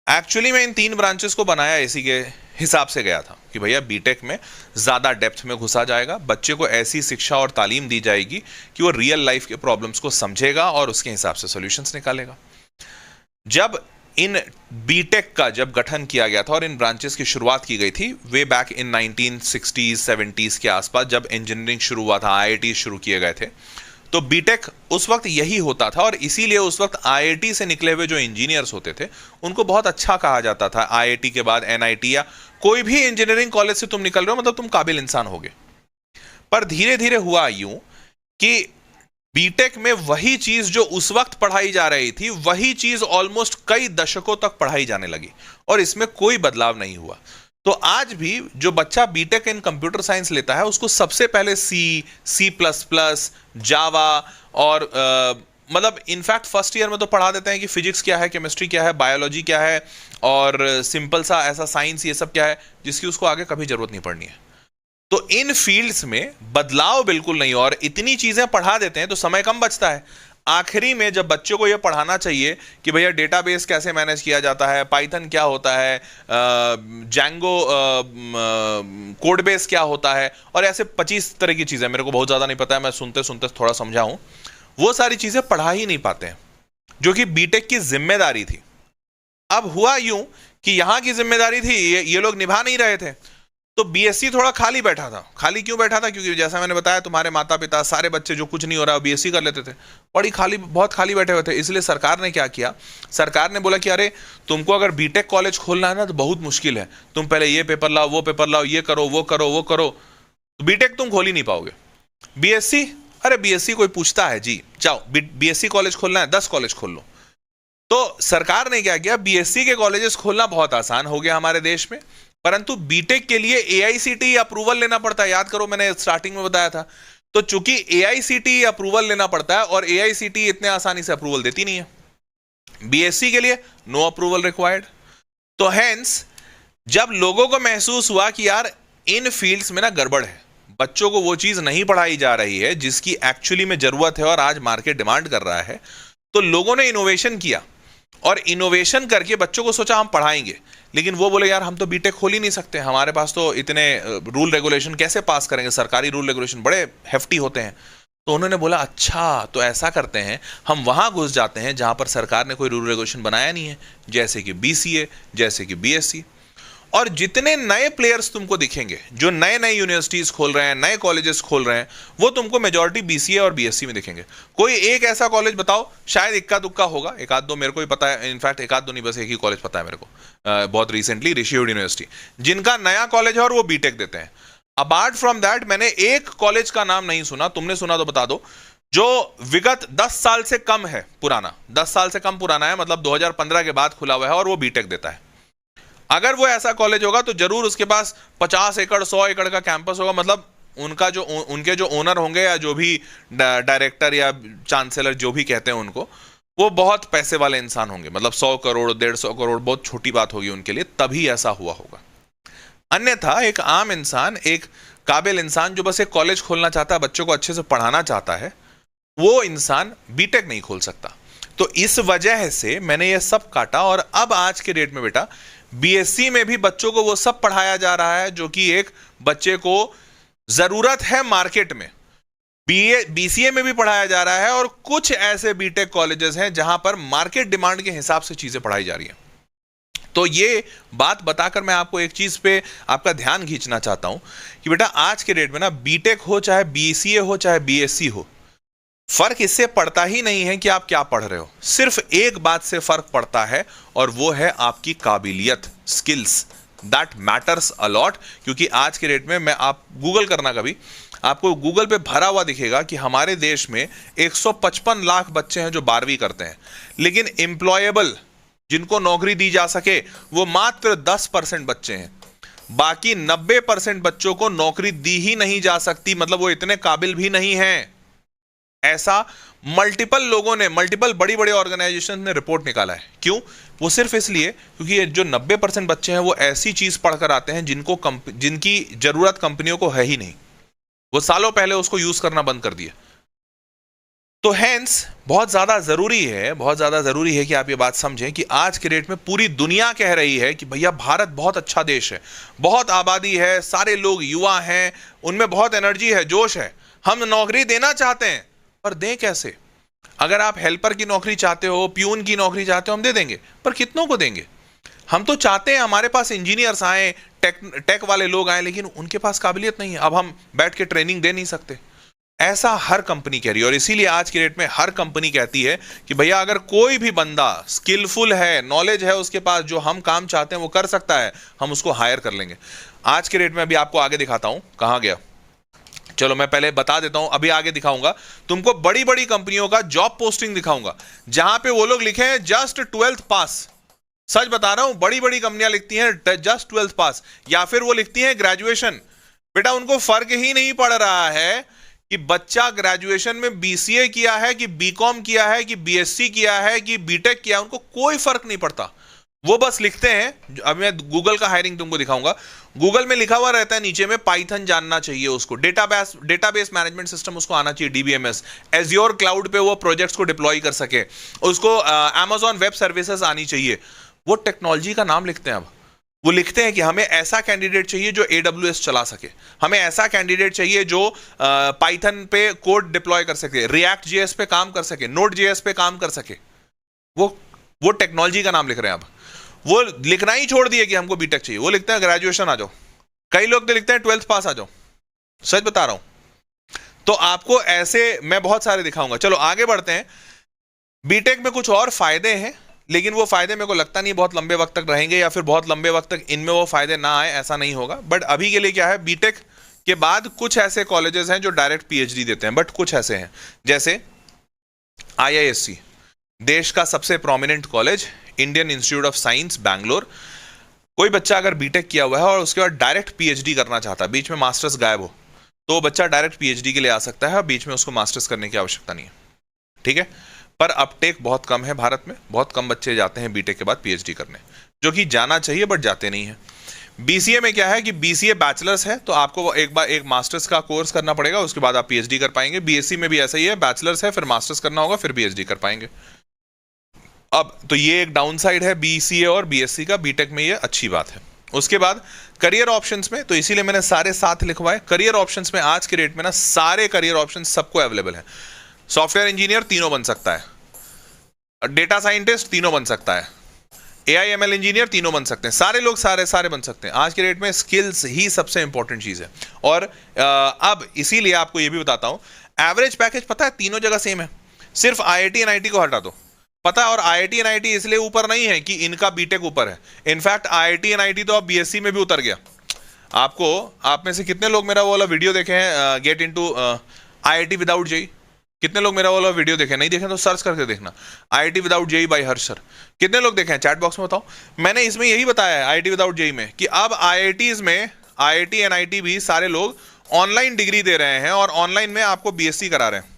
एक्चुअली मैं इन 3 ब्रांचेस को बनाया इसी के हिसाब से गया था कि भैया बीटेक में ज़्यादा डेप्थ में घुसा जाएगा, बच्चे को ऐसी शिक्षा और तालीम दी जाएगी कि वो रियल लाइफ के प्रॉब्लम्स को समझेगा और उसके हिसाब से सॉल्यूशंस निकालेगा। जब इन बीटेक का जब गठन किया गया था और इन ब्रांचेस की शुरुआत की गई थी way back in 1960s 70s के आसपास, जब इंजीनियरिंग शुरू हुआ था, IIT शुरू किए गए थे, तो बीटेक उस वक्त यही होता था और इसीलिए उस वक्त IIT से निकले हुए जो इंजीनियर्स होते थे उनको बहुत अच्छा कहा जाता था। IIT के बाद NIT या कोई भी इंजीनियरिंग कॉलेज से तुम निकल रहे हो मतलब तुम काबिल इंसान होगे। पर धीरे धीरे हुआ यूं कि बीटेक में वही चीज जो उस वक्त पढ़ाई जा रही थी वही चीज ऑलमोस्ट कई दशकों तक पढ़ाई जाने लगी और इसमें कोई बदलाव नहीं हुआ। तो आज भी जो बच्चा बीटेक इन कंप्यूटर साइंस लेता है उसको सबसे पहले C++, जावा और मतलब इनफैक्ट फर्स्ट ईयर में तो पढ़ा देते हैं कि फिजिक्स क्या है, केमिस्ट्री क्या है, बायोलॉजी क्या है और सिंपल सा ऐसा साइंस ये सब क्या है जिसकी उसको आगे कभी जरूरत नहीं पड़नी है। तो इन फील्ड्स में बदलाव बिल्कुल नहीं, और इतनी चीजें पढ़ा देते हैं तो समय कम बचता है। आखिरी में जब बच्चों को यह पढ़ाना चाहिए कि भैया डेटाबेस कैसे मैनेज किया जाता है, पाइथन क्या होता है, जैंगो कोड बेस क्या होता है और ऐसे 25 तरह की चीजें, मेरे को बहुत ज्यादा नहीं पता है, मैं सुनते सुनते थोड़ा समझाऊं, वो सारी चीजें पढ़ा ही नहीं पाते हैं जो कि बीटेक की जिम्मेदारी थी। अब हुआ यूं कि यहां की जिम्मेदारी थी ये लोग निभा नहीं रहे थे, तो बीएससी थोड़ा खाली बैठा था। खाली क्यों बैठा था? क्योंकि जैसा मैंने बताया तुम्हारे माता पिता सारे बच्चे जो कुछ नहीं हो रहा बीएससी कर लेते थे, बड़ी खाली बहुत खाली बैठे हुए थे। इसलिए सरकार ने क्या किया, सरकार ने बोला कि अरे तुमको अगर बीटेक कॉलेज खोलना है ना तो बहुत मुश्किल है, तुम पहले ये पेपर लाओ वो पेपर लाओ, ये करो वो करो वो करो, तो बीटेक तुम खोल ही नहीं पाओगे। बीएससी, अरे बीएससी कोई पूछता है जी, जाओ बीएससी कॉलेज खोलना है 10 कॉलेज खोल लो। तो सरकार ने क्या किया, बीएससी के कॉलेजेस खोलना बहुत आसान हो गया हमारे देश में, परंतु बीटेक के लिए AICTE अप्रूवल लेना पड़ता है। याद करो मैंने स्टार्टिंग में बताया था। तो चूंकि AICTE अप्रूवल लेना पड़ता है और AICTE इतने आसानी से अप्रूवल देती नहीं है, बीएससी के लिए नो अप्रूवल रिक्वायर्ड। तो हेंस जब लोगों को महसूस हुआ कि यार इन फील्ड्स में ना गड़बड़ है, बच्चों को वो चीज नहीं पढ़ाई जा रही है जिसकी एक्चुअली में जरूरत है और आज मार्केट डिमांड कर रहा है, तो लोगों ने इनोवेशन किया और इनोवेशन करके बच्चों को सोचा हम पढ़ाएंगे। लेकिन वो बोले यार हम तो बीटेक खोल ही नहीं सकते, हमारे पास तो इतने रूल रेगुलेशन कैसे पास करेंगे, सरकारी रूल रेगुलेशन बड़े हेफ्टी होते हैं। तो उन्होंने बोला अच्छा तो ऐसा करते हैं, हम वहां घुस जाते हैं जहां पर सरकार ने कोई रूल रेगुलेशन बनाया नहीं है, जैसे कि BCA, जैसे कि BSc। और जितने नए प्लेयर्स तुमको दिखेंगे जो नए नए यूनिवर्सिटीज खोल रहे हैं, नए कॉलेजेस खोल रहे हैं, वो तुमको मेजॉरिटी BCA और BSc में दिखेंगे। कोई एक ऐसा कॉलेज बताओ, शायद इक्का दुक्का होगा, एक आध दो मेरे को ही पता है, इनफैक्ट एक आध दो नहीं बस एक ही कॉलेज पता है मेरे को, बहुत रिसेंटली ऋषि यूनिवर्सिटी, जिनका नया कॉलेज है और वो बीटेक देते हैं। अपार्ट फ्रॉम दैट मैंने एक कॉलेज का नाम नहीं सुना, तुमने सुना तो बता दो, जो विगत 10 साल से कम है पुराना, 10 साल से कम पुराना है, मतलब 2015 के बाद खुला हुआ है और वो बीटेक देता है। अगर वो ऐसा कॉलेज होगा तो जरूर उसके पास 50 एकड़ 100 एकड़ का कैंपस होगा, मतलब उनके जो ओनर होंगे या जो भी डायरेक्टर या चांसलर जो भी कहते हैं उनको, वो बहुत पैसे वाले इंसान होंगे, मतलब 100 करोड़ 150 करोड़ बहुत छोटी बात होगी उनके लिए, तभी ऐसा हुआ होगा। अन्यथा एक आम इंसान, एक काबिल इंसान जो बस एक कॉलेज खोलना चाहता है, बच्चों को अच्छे से पढ़ाना चाहता है, वो इंसान बीटेक नहीं खोल सकता। तो इस वजह से मैंने ये सब काटा और अब आज के डेट में बेटा BSc में भी बच्चों को वो सब पढ़ाया जा रहा है जो कि एक बच्चे को जरूरत है मार्केट में। BCA में भी पढ़ाया जा रहा है और कुछ ऐसे बीटेक कॉलेजेस हैं जहां पर मार्केट डिमांड के हिसाब से चीजें पढ़ाई जा रही हैं। तो ये बात बताकर मैं आपको एक चीज पे आपका ध्यान खींचना चाहता हूं कि बेटा आज के डेट में ना बीटेक हो चाहे BCA हो चाहे BSc हो, फर्क इससे पड़ता ही नहीं है कि आप क्या पढ़ रहे हो, सिर्फ एक बात से फर्क पड़ता है और वो है आपकी काबिलियत, स्किल्स। That matters a lot. क्योंकि आज के डेट में मैं, आप गूगल करना कभी, आपको गूगल पे भरा हुआ दिखेगा कि हमारे देश में 155 लाख बच्चे हैं जो 12वीं करते हैं, लेकिन एम्प्लॉयबल जिनको नौकरी दी जा सके वो मात्र 10% बच्चे हैं। बाकी 90% बच्चों को नौकरी दी ही नहीं जा सकती, मतलब वो इतने काबिल भी नहीं हैं। ऐसा मल्टीपल लोगों ने, मल्टीपल बड़ी बड़ी ऑर्गेनाइजेशन ने रिपोर्ट निकाला है। क्यों? वो सिर्फ इसलिए क्योंकि ये जो 90% बच्चे हैं वो ऐसी चीज पढ़कर आते हैं जिनकी जरूरत कंपनियों को है ही नहीं, वो सालों पहले उसको यूज करना बंद कर दिया। तो हेंस बहुत ज्यादा जरूरी है, बहुत ज्यादा जरूरी है कि आप ये बात समझें कि आज के डेट में पूरी दुनिया कह रही है कि भैया भारत बहुत अच्छा देश है, बहुत आबादी है, सारे लोग युवा हैं, उनमें बहुत एनर्जी है, जोश है, हम नौकरी देना चाहते हैं, पर दें कैसे? अगर आप हेल्पर की नौकरी चाहते हो, प्यून की नौकरी चाहते हो, हम दे देंगे, पर कितनों को देंगे? हम तो चाहते हैं हमारे पास इंजीनियर्स आए, टेक वाले लोग आए, लेकिन उनके पास काबिलियत नहीं है, अब हम बैठ के ट्रेनिंग दे नहीं सकते। ऐसा हर कंपनी कह रही है, और इसीलिए आज की डेट में हर कंपनी कहती है कि भैया अगर कोई भी बंदा स्किलफुल है, नॉलेज है उसके पास, जो हम काम चाहते हैं वो कर सकता है, हम उसको हायर कर लेंगे। आज के डेट में अभी आपको आगे दिखाता हूं, कहां गया, चलो मैं पहले बता देता हूं, अभी आगे दिखाऊंगा तुमको बड़ी बड़ी कंपनियों का जॉब पोस्टिंग दिखाऊंगा, जहां पे वो लोग लिखे हैं जस्ट 12th पास। सच बता रहा हूं, बड़ी बड़ी कंपनियां लिखती हैं जस्ट 12th पास, या फिर वो लिखती हैं ग्रेजुएशन। बेटा उनको फर्क ही नहीं पड़ रहा है कि बच्चा ग्रेजुएशन में बीसीए किया है कि बीकॉम किया है कि बीएससी किया है कि बीटेक किया है, उनको कोई फर्क नहीं पड़ता। वो बस लिखते हैं, अब मैं गूगल का हायरिंग तुमको दिखाऊंगा, गूगल में लिखा हुआ रहता है नीचे में पाइथन जानना चाहिए उसको, डेटाबेस मैनेजमेंट सिस्टम उसको आना चाहिए, डीबीएमएस, एज्योर क्लाउड पे वो प्रोजेक्ट्स को डिप्लॉय कर सके, उसको अमेजॉन वेब सर्विसेज आनी चाहिए। वो टेक्नोलॉजी का नाम लिखते हैं। अब वो लिखते हैं कि हमें ऐसा कैंडिडेट चाहिए जो AWS चला सके, हमें ऐसा कैंडिडेट चाहिए जो पाइथन पे कोड डिप्लॉय कर सके, रिएक्ट जेएस पे काम कर सके, नोड जेएस पे काम कर सके। वो टेक्नोलॉजी का नाम लिख रहे हैं। अब वो लिखना ही छोड़ दिए कि हमको बीटेक चाहिए, वो लिखते हैं ग्रेजुएशन आ जाओ। कई लोग तो लिखते हैं 12th पास आ जाओ। सच बता रहा हूं। तो आपको ऐसे मैं बहुत सारे दिखाऊंगा। चलो आगे बढ़ते हैं। बीटेक में कुछ और फायदे हैं, लेकिन वो फायदे मेरे को लगता नहीं बहुत लंबे वक्त तक रहेंगे, या फिर बहुत लंबे वक्त तक इनमें वो फायदे ना आए, ऐसा नहीं होगा। बट अभी के लिए क्या है, बीटेक के बाद कुछ ऐसे कॉलेजेस हैं जो डायरेक्ट पीएचडी देते हैं, बट कुछ ऐसे हैं जैसे IISc, देश का सबसे prominent college, Indian institute of science Bangalore. कोई बच्चा अगर बीटेक किया हुआ है और उसके बाद डायरेक्ट पीएचडी करना चाहता है, बीच में मास्टर्स गायब हो, तो बच्चा डायरेक्ट पीएचडी के लिए आ सकता है, बीच में उसको मास्टर्स करने की आवश्यकता नहीं है। ठीक है, पर अपटेक बहुत कम है भारत में, बहुत कम बच्चे जाते हैं बीटेक के बाद पीएचडी करने, जो कि जाना चाहिए बट जाते नहीं है। बीसीए में क्या है कि बीसीए बैचलर्स है, तो आपको एक मास्टर्स का कोर्स करना पड़ेगा, उसके बाद आप पीएचडी कर पाएंगे। बीएससी में भी ऐसा ही है, बैचलर्स है, फिर मास्टर्स करना होगा, फिर पीएचडी कर पाएंगे। अब तो ये एक डाउन साइड है बीसीए और बीएससी का, बीटेक में ये अच्छी बात है। उसके बाद करियर ऑप्शंस में, तो इसीलिए मैंने सारे साथ लिखवाए। करियर ऑप्शंस में आज के डेट में ना सारे करियर ऑप्शंस सबको अवेलेबल है। सॉफ्टवेयर इंजीनियर तीनों बन सकता है, डेटा साइंटिस्ट तीनों बन सकता है, AIML इंजीनियर तीनों बन सकते हैं, सारे लोग सारे बन सकते हैं। आज के डेट में स्किल्स ही सबसे इंपॉर्टेंट चीज है। और अब इसीलिए आपको ये भी बताता हूं, एवरेज पैकेज पता है तीनों जगह सेम है, सिर्फ IIT NIT को हटा दो, पता है। और IIT NIT इसलिए ऊपर नहीं है कि इनका बीटेक ऊपर है, इनफैक्ट IIT NIT तो अब BSc में भी उतर गया। आप में से कितने लोग मेरा वो वाला वीडियो देखे हैं, get into IIT without JEE? कितने लोग मेरा वाला वीडियो देखे? नहीं देखे तो सर्च करके देखना, IIT विदाउट जेई बाय हर्ष सर। कितने लोग देखे हैं चैट बॉक्स में बताओ। मैंने इसमें यही बताया है IIT विदाउट जेई में कि अब IITs में IIT NIT भी सारे लोग ऑनलाइन डिग्री दे रहे हैं, और ऑनलाइन में आपको BSc करा रहे हैं।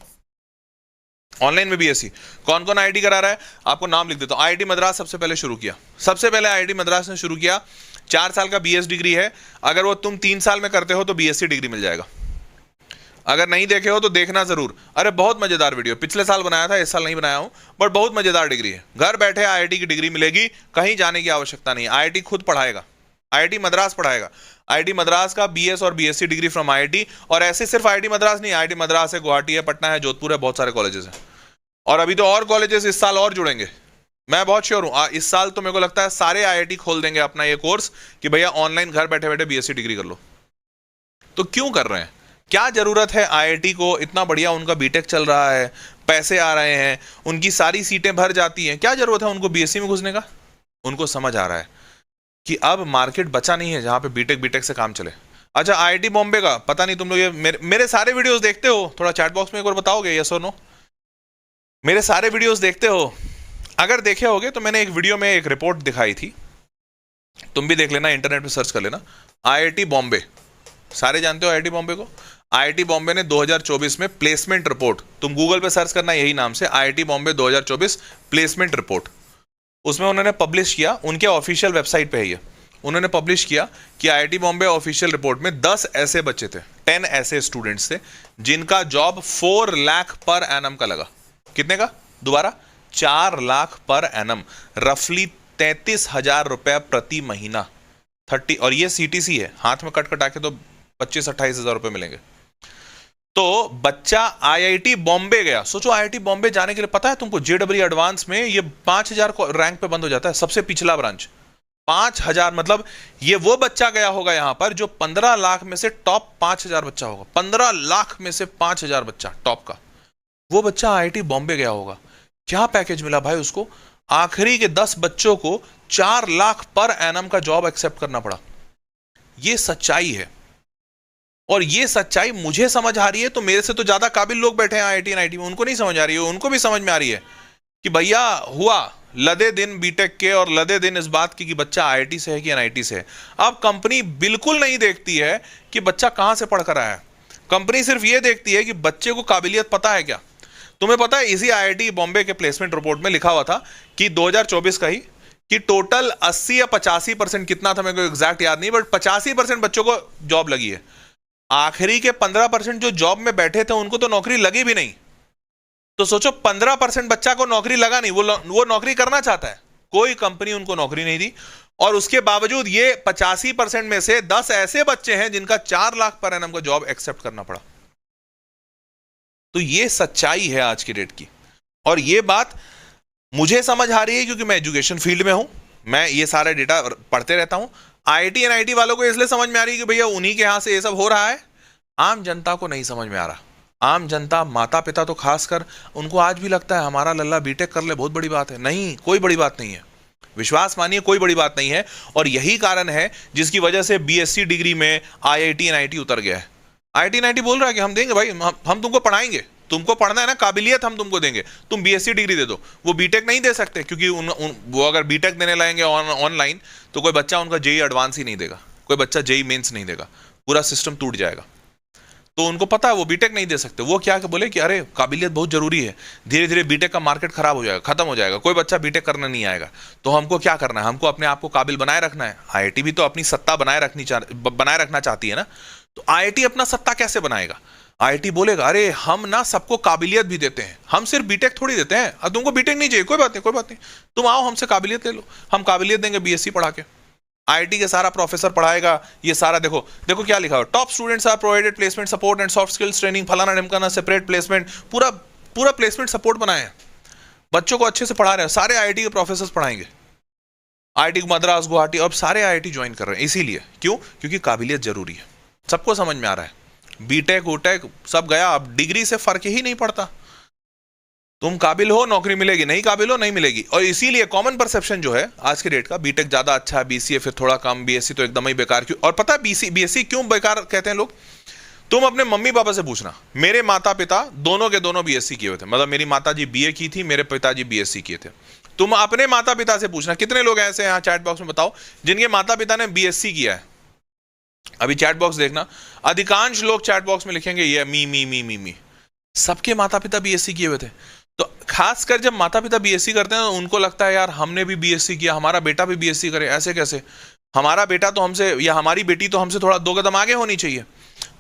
ऑनलाइन में BSc कौन कौन IIT करा रहा है, आपको नाम लिख देता हूं। IIT मद्रास सबसे पहले शुरू किया, सबसे पहले IIT मद्रास ने शुरू किया। 4 साल का BS डिग्री है, अगर वो तुम 3 साल में करते हो तो BSc डिग्री मिल जाएगा। अगर नहीं देखे हो तो देखना जरूर। अरे बहुत मजेदार वीडियो, पिछले साल बनाया था, इस साल नहीं बनाया हूं, बट बहुत मजेदार डिग्री है। घर बैठे IIT की डिग्री मिलेगी, कहीं जाने की आवश्यकता नहीं। IIT खुद पढ़ाएगा, IIT मद्रास पढ़ाएगा। IIT मद्रास का BS और BSc डिग्री फ्रॉम IIT, और ऐसे सिर्फ IIT मद्रास नहीं, IIT मद्रास है, गुवाहाटी है, पटना है, जोधपुर है, बहुत सारे कॉलेजेस हैं। और अभी तो और कॉलेजेस इस साल और जुड़ेंगे, मैं बहुत श्योर हूं। इस साल तो मेरे को लगता है सारे IIT खोल देंगे अपना ये कोर्स कि भैया ऑनलाइन घर बैठे बैठे BSc डिग्री कर लो। तो क्यों कर रहे हैं? क्या जरूरत है आईआईटी को, इतना बढ़िया उनका बीटेक चल रहा है, पैसे आ रहे हैं, उनकी सारी सीटें भर जाती हैं, क्या जरूरत है उनको बीएससी में घुसने का? उनको समझ आ रहा है कि अब मार्केट बचा नहीं है जहां पे बीटेक बीटेक से काम चले। अच्छा, आईआईटी बॉम्बे का पता नहीं तुम लोग ये मेरे सारे वीडियोस देखते हो? थोड़ा चैट बॉक्स में एक बार बताओगे यस और नो। मेरे सारे वीडियोस देखते हो? अगर देखे होगे तो मैंने एक वीडियो में एक रिपोर्ट दिखाई थी, तुम भी देख लेना, इंटरनेट पे सर्च कर लेना, आईआईटी बॉम्बे। सारे जानते हो आईआईटी बॉम्बे को? आईआईटी बॉम्बे ने 2024 में प्लेसमेंट रिपोर्ट, तुम गूगल पे सर्च करना यही नाम से, आईआईटी बॉम्बे 2024 प्लेसमेंट रिपोर्ट, उसमें उन्होंने पब्लिश किया, उनके ऑफिशियल वेबसाइट पे है ये, उन्होंने पब्लिश किया कि आईआईटी बॉम्बे ऑफिशियल रिपोर्ट में 10 ऐसे बच्चे थे, 10 ऐसे स्टूडेंट्स थे जिनका जॉब 4 लाख पर एनम का लगा। कितने का? दोबारा, 4 लाख पर एनम, रफली 33,000 रुपए प्रति महीना, 30, और ये सीटीसी है, हाथ में कट कटा के तो 25-28 हजार रुपए मिलेंगे। तो बच्चा आईआईटी बॉम्बे गया, सोचो आईआईटी बॉम्बे जाने के लिए पता है तुमको जेडब्ल्यू एडवांस में ये 5,000 रैंक पे बंद हो जाता है, सबसे पिछला ब्रांच 5,000, मतलब ये वो बच्चा गया होगा यहां पर जो 15 लाख में से टॉप 5,000 बच्चा होगा, 15 लाख में से 5,000 बच्चा टॉप का, वो बच्चा आईआईटी बॉम्बे गया होगा। क्या पैकेज मिला भाई उसको? आखिरी के 10 बच्चों को 4 लाख पर एनम का जॉब एक्सेप्ट करना पड़ा। ये सच्चाई है, और ये सच्चाई मुझे समझ आ रही है, तो मेरे से तो ज्यादा काबिल लोग बैठे हैं आईआईटी एनआईटी में, उनको नहीं समझ आ रही है, उनको भी समझ में आ रही है कि भैया हुआ लदे दिन बीटेक के, और लदे दिन इस बात की कि बच्चा आईआईटी से है कि एनआईटी से है। अब कंपनी बिल्कुल नहीं देखती है कि बच्चा कहां से पढ़ कर आया है, कंपनी सिर्फ ये देखती है कि बच्चे को काबिलियत पता है क्या। तुम्हें पता है इसी आईआईटी बॉम्बे के प्लेसमेंट रिपोर्ट में लिखा हुआ था कि 2024 का ही, कि टोटल 80 या 85%, कितना था मेरे को एग्जैक्ट याद नहीं, बट 85% बच्चों को जॉब लगी है। आखिरी के 15% जो जॉब में बैठे थे उनको तो नौकरी लगी भी नहीं। तो सोचो 15% बच्चा को नौकरी लगा नहीं, वो नौकरी करना चाहता है, कोई कंपनी उनको नौकरी नहीं दी, और उसके बावजूद ये 85% में से 10 ऐसे बच्चे हैं जिनका 4 लाख पर एनम का जॉब एक्सेप्ट करना पड़ा। तो ये सच्चाई है आज की डेट की, और ये बात मुझे समझ आ रही है क्योंकि मैं एजुकेशन फील्ड में हूं, मैं ये सारा डेटा पढ़ते रहता हूं। आईआईटी एनआईटी वालों को इसलिए समझ में आ रही है कि भैया उन्हीं के यहां से ये सब हो रहा है, आम जनता को नहीं समझ में आ रहा। आम जनता, माता पिता तो खासकर, उनको आज भी लगता है हमारा लल्ला बीटेक कर ले बहुत बड़ी बात है। नहीं, कोई बड़ी बात नहीं है, विश्वास मानिए कोई बड़ी बात नहीं है, और यही कारण है जिसकी वजह से बीएससी डिग्री में आईआईटी एनआईटी उतर गया है। आईआईटी एनआईटी बोल रहा है कि हम देंगे भाई, हम तुमको पढ़ाएंगे, तुमको पढ़ना है ना, काबिलियत हम तुमको देंगे, तुम बीएससी डिग्री दे दो। वो बीटेक नहीं दे सकते क्योंकि वो अगर बीटेक देने लाएंगे ऑनलाइन तो कोई बच्चा उनका जेई एडवांस ही नहीं देगा, कोई बच्चा जेई मेंस नहीं देगा, पूरा सिस्टम टूट जाएगा। तो उनको पता है वो बीटेक नहीं दे सकते। वो क्या बोले कि अरे काबिलियत बहुत जरूरी है, धीरे धीरे बीटेक का मार्केट खराब हो जाएगा, खत्म हो जाएगा, कोई बच्चा बीटेक करना नहीं आएगा, तो हमको क्या करना है, हमको अपने आप को काबिल बनाए रखना है। आईआईटी भी तो अपनी सत्ता बनाए रखना चाहती है ना, तो आईआईटी अपना सत्ता कैसे बनाएगा? आईआईटी बोलेगा अरे हम ना सबको काबिलियत भी देते हैं, हम सिर्फ बीटेक थोड़ी देते हैं, अब तुमको बीटेक नहीं चाहिए, कोई बात नहीं, कोई बात नहीं, तुम आओ हमसे काबिलियत ले लो, हम काबिलियत देंगे बीएससी पढ़ा के। आईआईटी के सारा प्रोफेसर पढ़ाएगा ये सारा। देखो देखो क्या लिखा है, top students are provided placement support and soft skills training, फलाना ढिमकाना, सेपरेट प्लेसमेंट, पूरा पूरा प्लेसमेंट सपोर्ट बनाया है, बच्चों को अच्छे से पढ़ा रहे हैं, सारे आईआईटी के प्रोफेसर पढ़ाएंगे, आईआईटी मद्रास, गुवाहाटी, अब सारे आईआईटी ज्वाइन कर रहे हैं। इसीलिए क्यों? क्योंकि काबिलियत जरूरी है, सबको समझ में आ रहा है, बीटेक वोटेक सब गया, अब डिग्री से फर्क ही नहीं पड़ता, तुम काबिल हो नौकरी मिलेगी, नहीं काबिल हो नहीं मिलेगी। और इसीलिए कॉमन परसेप्शन जो है आज के डेट का, बीटेक ज्यादा अच्छा है, बीसीए फिर थोड़ा कम, बीएससी तो एकदम ही बेकार। क्यों? और पता है बीएससी क्यों बेकार कहते हैं लोग? तुम अपने मम्मी पापा से पूछना, मेरे माता पिता दोनों के दोनों बीएससी किए हुए थे, मतलब मेरी माता जी बीए की थी, मेरे पिताजी बीएससी किए थे। तुम अपने माता पिता से पूछना, कितने लोग ऐसे यहाँ चैट बॉक्स में बताओ जिनके माता पिता ने बीएससी किया है? अभी चैट बॉक्स देखना, अधिकांश लोग चैट बॉक्स में लिखेंगे ये मी मी मी मी मी, सबके माता पिता बीएससी किए हुए थे। तो खासकर जब माता पिता बीएससी करते हैं तो उनको लगता है यार हमने भी बीएससी किया, हमारा बेटा भी बीएससी करे, ऐसे कैसे, हमारा बेटा तो हमसे या हमारी बेटी तो हमसे थोड़ा 2 कदम आगे होनी चाहिए।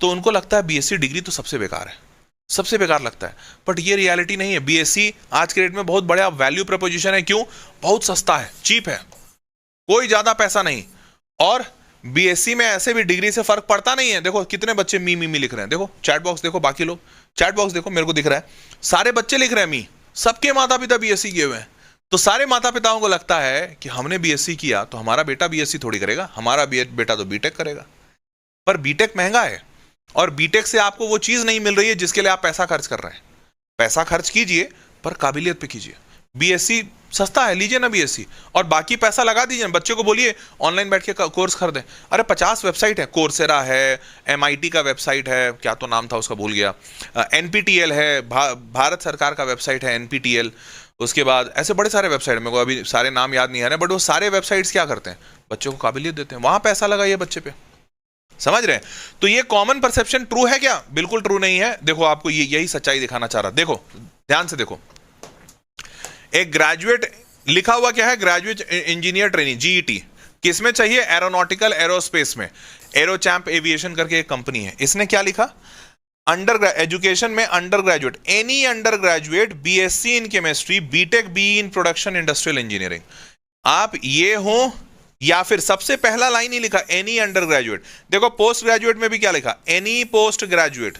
तो उनको लगता है बीएससी डिग्री तो सबसे बेकार है, सबसे बेकार लगता है, बट ये रियलिटी नहीं है। बीएससी आज के डेट में बहुत बड़ा वैल्यू प्रपोजिशन है। क्यों? बहुत सस्ता है, चीप है, कोई ज्यादा पैसा नहीं, और बीएससी में ऐसे भी डिग्री से फर्क पड़ता नहीं है। देखो कितने बच्चे मी मी मी लिख रहे हैं, देखो चैट बॉक्स देखो, बाकी लोग चैट बॉक्स देखो, मेरे को दिख रहा है सारे बच्चे लिख रहे हैं मी, सबके माता पिता बीएससी किए हुए हैं। तो सारे माता पिताओं को लगता है कि हमने बीएससी किया तो हमारा बेटा बीएससी थोड़ी करेगा, हमारा बेटा तो बीटेक करेगा। पर बीटेक महंगा है, और बीटेक से आपको वो चीज नहीं मिल रही है जिसके लिए आप पैसा खर्च कर रहे हैं। पैसा खर्च कीजिए पर काबिलियत पे कीजिए। बीएससी सस्ता है, लीजिए ना बीएससी, और बाकी पैसा लगा दीजिए। बच्चे को बोलिए ऑनलाइन बैठ के कोर्स खरीदें। अरे 50 वेबसाइट है, कोर्सेरा है, एमआईटी का वेबसाइट है, क्या तो नाम था उसका भूल गया, एनपीटीएल है, भारत सरकार का वेबसाइट है एनपीटीएल। उसके बाद ऐसे बड़े सारे वेबसाइट, मेरे को अभी सारे नाम याद नहीं आ रहे, बट वो सारे वेबसाइट्स क्या करते हैं, बच्चों को काबिलियत देते हैं। वहां पैसा लगाइए बच्चे पे, समझ रहे हैं? तो ये कॉमन परसेप्शन ट्रू है क्या? बिल्कुल ट्रू नहीं है। देखो आपको यही सच्चाई दिखाना चाह रहा। देखो ध्यान से देखो, एक ग्रेजुएट लिखा हुआ क्या है, ग्रेजुएट इंजीनियर ट्रेनिंग, जीईटी, किसमें चाहिए? एरोनॉटिकल एरोस्पेस में। एरोचैम्प एविएशन करके एक कंपनी है, इसने क्या लिखा? अंडर एजुकेशन में under graduate, any under graduate BSc in chemistry, BTech B in production industrial engineering. आप ये हो या फिर सबसे पहला लाइन ही लिखा एनी अंडर ग्रेजुएट। देखो पोस्ट ग्रेजुएट में भी क्या लिखा? Any post graduate.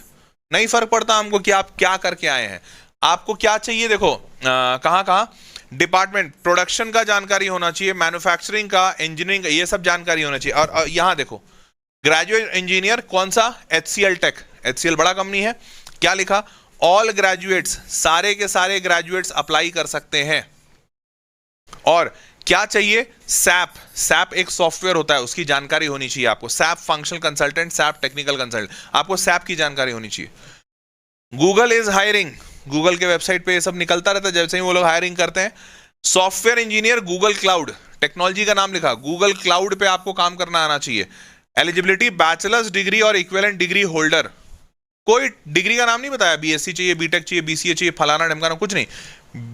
नहीं फर्क पड़ता हमको कि आप क्या करके आए हैं, आपको क्या चाहिए। देखो कहां कहां डिपार्टमेंट, प्रोडक्शन का जानकारी होना चाहिए, मैन्युफैक्चरिंग का, इंजीनियरिंग का, ये सब जानकारी होना चाहिए। और यहां देखो ग्रेजुएट इंजीनियर कौन सा? एचसीएल टेक, एचसीएल बड़ा कंपनी है। क्या लिखा? ऑल ग्रेजुएट्स, सारे के सारे ग्रेजुएट्स अप्लाई कर सकते हैं। और क्या चाहिए? सैप, सैप एक सॉफ्टवेयर होता है, उसकी जानकारी होनी चाहिए आपको। SAP functional consultant, SAP technical consultant, आपको सैप की जानकारी होनी चाहिए। गूगल इज हायरिंग, गूगल के वेबसाइट पे ये सब निकलता रहता है जैसे ही वो लोग हायरिंग करते हैं। Software engineer Google cloud, technology का नाम लिखा, गूगल क्लाउड पे आपको काम करना आना चाहिए। एलिजिबिलिटी बैचलर्स डिग्री और इक्विवेलेंट डिग्री होल्डर। कोई डिग्री का नाम नहीं बताया, बीएससी चाहिए, बीटेक चाहिए, बीसीए चाहिए, फलाना ढमकाना, कुछ नहीं।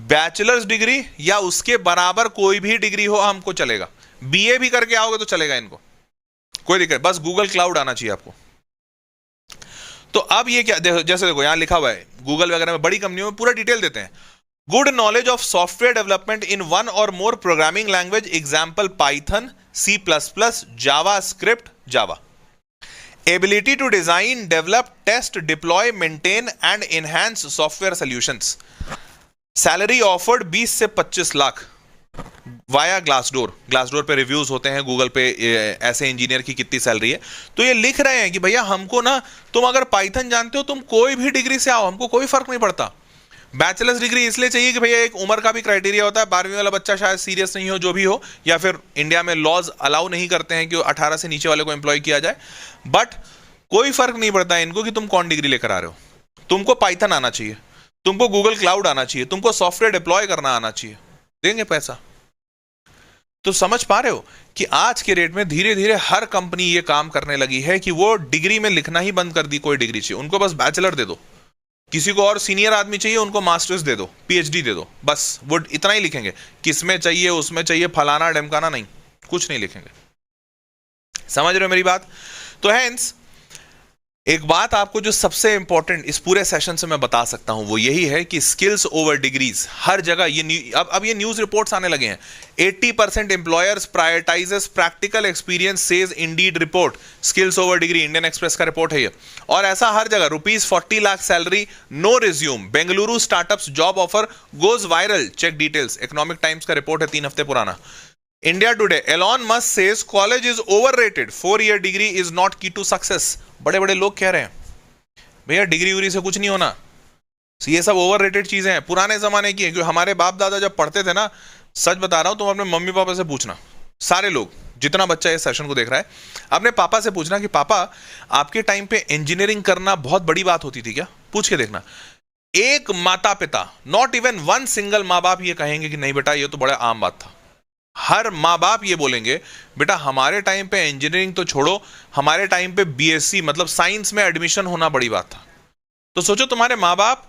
बैचलर्स डिग्री या उसके बराबर कोई भी डिग्री हो हमको चलेगा। बीए भी करके आओगे तो चलेगा, इनको कोई दिक्कत, बस गूगल क्लाउड आना चाहिए आपको। तो अब ये क्या, देखो जैसे देखो यहां लिखा हुआ है, गूगल वगैरह में बड़ी कंपनियों में पूरा डिटेल देते हैं। Good knowledge of software development in one और more programming language, example Python, C++, JavaScript, Java. Ability to design, develop, test, deploy, maintain and enhance software solutions. Salary offered 20 से 25 लाख वाया ग्लासडोर। ग्लासडोर पे reviews होते हैं, Google पे ऐसे engineer की कितनी salary है। तो ये लिख रहे हैं कि भैया हमको ना, तुम अगर पाइथन जानते हो तुम कोई भी डिग्री से आओ, हमको कोई फर्क नहीं पड़ता। बैचलर्स डिग्री इसलिए चाहिए कि भैया एक उम्र का भी क्राइटेरिया होता है, 12वीं वाला बच्चा शायद सीरियस नहीं हो, जो भी हो, या फिर इंडिया में लॉज अलाउ नहीं करते हैं कि 18 से नीचे वाले को एम्प्लॉय किया जाए। बट कोई फर्क नहीं पड़ता इनको कि तुम कौन डिग्री लेकर आ रहे हो। तुमको पाइथन आना चाहिए, तुमको गूगल क्लाउड आना चाहिए, तुमको सॉफ्टवेयर डिप्लॉय करना आना चाहिए, देंगे पैसा। तो समझ पा रहे हो कि आज के रेट में धीरे धीरे हर कंपनी ये काम करने लगी है कि वो डिग्री में लिखना ही बंद कर दी। कोई डिग्री चाहिए उनको, बस बैचलर दे दो। किसी को और सीनियर आदमी चाहिए, उनको मास्टर्स दे दो, पीएचडी दे दो, बस वो इतना ही लिखेंगे। किसमें चाहिए, उसमें चाहिए, फलाना ढमकाना नहीं, कुछ नहीं लिखेंगे। समझ रहे हो मेरी बात? तो हेंस एक बात आपको जो सबसे इंपॉर्टेंट इस पूरे सेशन से मैं बता सकता हूं वो यही है कि स्किल्स ओवर डिग्रीज हर जगह ये अब ये न्यूज रिपोर्ट्स आने लगे हैं। 80% employers prioritises practical experience says Indeed report, skills over degree, Indian Express का रिपोर्ट है ये। और ऐसा हर जगह, ₹40 lakh salary, no resume, Bengaluru startups job offer goes viral, check details. Economic Times का रिपोर्ट है 3 हफ्ते पुराना। India Today, Elon Musk says college is overrated, 4-year degree is not key to success. बड़े बड़े लोग कह रहे हैं भैया डिग्री उग्री से कुछ नहीं होना, ये सब ओवररेटेड चीजें हैं, पुराने जमाने की है। क्योंकि हमारे बाप दादा जब पढ़ते थे ना, सच बता रहा हूं, तुम अपने मम्मी पापा से पूछना, सारे लोग, जितना बच्चा इस सेशन को देख रहा है, अपने पापा से पूछना कि पापा आपके टाइम पे इंजीनियरिंग करना बहुत बड़ी बात होती थी क्या? पूछ के देखना। एक माता पिता, नॉट इवन वन सिंगल माँ बाप ये कहेंगे कि नहीं बेटा ये तो बड़ा आम बात था। हर माँ बाप ये बोलेंगे बेटा हमारे टाइम पे इंजीनियरिंग तो छोड़ो, हमारे टाइम पे बीएससी मतलब साइंस में एडमिशन होना बड़ी बात था। तो सोचो तुम्हारे माँ बाप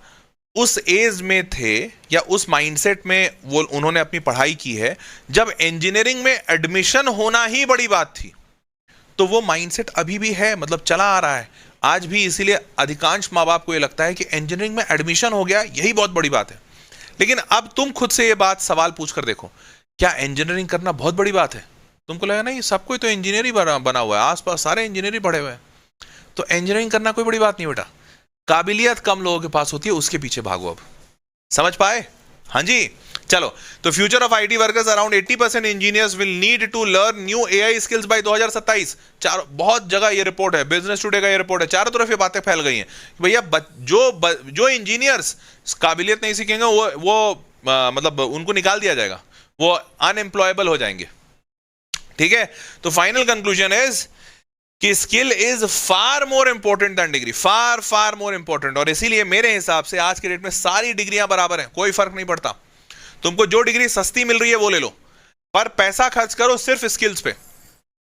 उस एज में थे या उस माइंडसेट में वो उन्होंने अपनी पढ़ाई की है जब इंजीनियरिंग में एडमिशन होना ही बड़ी बात थी। तो वो माइंडसेट अभी भी है, मतलब चला आ रहा है आज भी। इसीलिए अधिकांश माँ बाप को ये लगता है कि इंजीनियरिंग में एडमिशन हो गया यही बहुत बड़ी बात है। लेकिन अब तुम खुद से ये बात सवाल पूछ कर देखो, क्या इंजीनियरिंग करना बहुत बड़ी बात है? तुमको लगा नहीं सब कोई तो इंजीनियर ही बना हुआ है, आसपास सारे इंजीनियर ही पढ़े हुए हैं, तो इंजीनियरिंग करना कोई बड़ी बात नहीं बेटा। काबिलियत कम लोगों के पास होती है, उसके पीछे भागो। अब समझ पाए? हाँ जी, चलो, तो future of IT workers around 80% engineers will need to learn new AI skills by 2027। चार बहुत जगह ये रिपोर्ट है, बिजनेस टुडे का ये रिपोर्ट है, चारों तरफ ये बातें फैल गई हैं कि भैया जो इंजीनियर्स काबिलियत नहीं सीखेंगे वो मतलब उनको निकाल दिया जाएगा, वो अनएम्प्लॉयबल हो जाएंगे। ठीक है, तो फाइनल कंक्लूजन इज कि skill is far more important than degree, far more important. और इसीलिए मेरे हिसाब से आज के डेट में सारी डिग्रियां बराबर हैं, कोई फर्क नहीं पड़ता। तुमको जो डिग्री सस्ती मिल रही है वो ले लो, पर पैसा खर्च करो सिर्फ स्किल्स पे,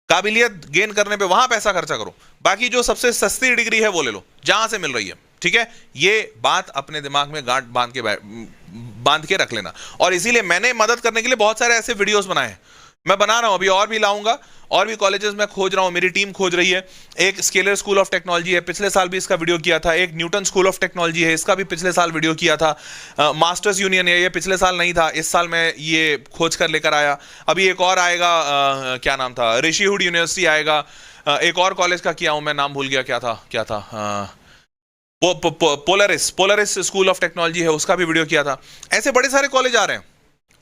काबिलियत गेन करने पे, वहां पैसा खर्चा करो। बाकी जो सबसे सस्ती डिग्री है वो ले लो जहां से मिल रही है। ठीक है, ये बात अपने दिमाग में गांठ बांध के रख लेना। और इसीलिए मैंने मदद करने के लिए बहुत सारे ऐसे वीडियोस बनाए हैं, मैं बना रहा हूं, अभी और भी लाऊंगा, और भी कॉलेजेस में खोज रहा हूं, मेरी टीम खोज रही है। एक स्केलर स्कूल ऑफ टेक्नोलॉजी है, पिछले साल भी इसका वीडियो किया था। एक न्यूटन स्कूल ऑफ टेक्नोलॉजी है, इसका भी पिछले साल वीडियो किया था। मास्टर्स यूनियन है, ये पिछले साल नहीं था, इस साल मैं ये खोज कर लेकर आया। अभी एक और आएगा, क्या नाम था, ऋषिहुड यूनिवर्सिटी आएगा। एक और कॉलेज का किया हूं मैं, नाम भूल गया, क्या था पोलरिस स्कूल ऑफ टेक्नोलॉजी है, उसका भी वीडियो किया था। ऐसे बड़े सारे कॉलेज आ रहे हैं।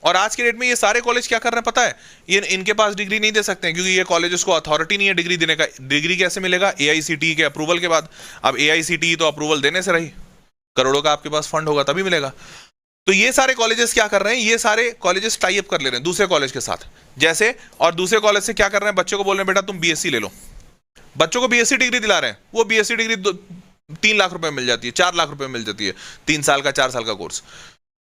और आज के डेट में ये सारे कॉलेज क्या कर रहे हैं पता है, ये इनके पास डिग्री नहीं दे सकते हैं, क्योंकि ये कॉलेजेस को अथॉरिटी नहीं है डिग्री देने का। डिग्री कैसे मिलेगा? एआईसीटीई के अप्रूवल के बाद। अब एआईसीटीई तो अप्रूवल देने से रही, करोड़ों का आपके पास फंड होगा तभी मिलेगा। तो ये सारे कॉलेजेस क्या कर रहे हैं, ये सारे कॉलेजेस टाई अप कर ले रहे हैं दूसरे कॉलेज के साथ जैसे, और दूसरे कॉलेज से क्या कर रहे हैं, बच्चों को बोल रहे हैं बेटा तुम बीएससी ले लो, बच्चों को बीएससी डिग्री दिला रहे हैं। वो बीएससी डिग्री 3 लाख रुपए मिल जाती है, 4 लाख रुपए मिल जाती है, 3 साल का 4 साल का कोर्स।